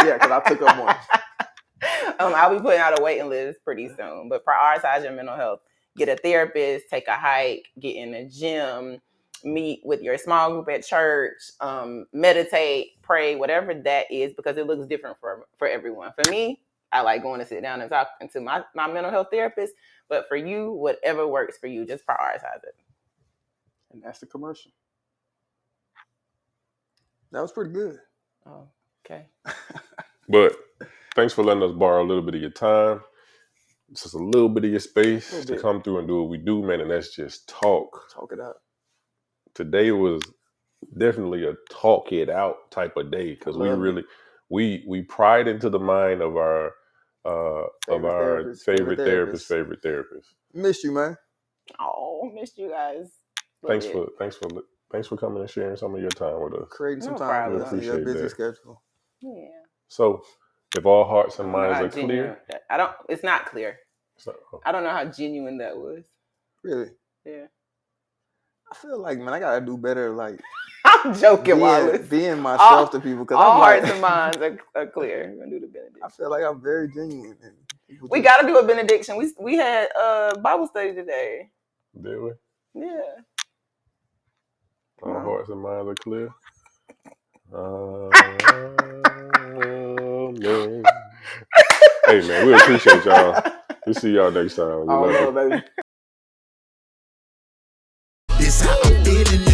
Yeah, because I took up one. I'll be putting out a waiting list pretty soon. But prioritize your mental health. Get a therapist, take a hike, get in a gym, meet with your small group at church, meditate, pray, whatever that is, because it looks different for everyone. For me, I like going to sit down and talk to my mental health therapist. But for you, whatever works for you, just prioritize it. And that's the commercial. That was pretty good. Oh, okay. But thanks for letting us borrow a little bit of your time. Just a little bit of your space to come through and do what we do, man. And that's just talk. Talk it out. Today was definitely a talk it out type of day because we pried into the mind of our favorite therapist. Missed you, man. Oh, missed you guys. Thanks for coming and sharing some of your time with us. Creating some time with us in your busy schedule. Yeah. So, if all hearts and minds are clear, it's not clear. I don't know how genuine that was. Really? Yeah. I feel like, man, I gotta do better. Like, I'm joking, Wallace. Being myself to people, because all hearts and minds are clear. We're gonna do the benediction. I feel like I'm very genuine. We gotta do a benediction. We had Bible study today. Did we? Yeah. All hearts and minds are clear. Man. Hey, man, we appreciate y'all. We'll see y'all next time. Love you, baby. This how I'm feeling.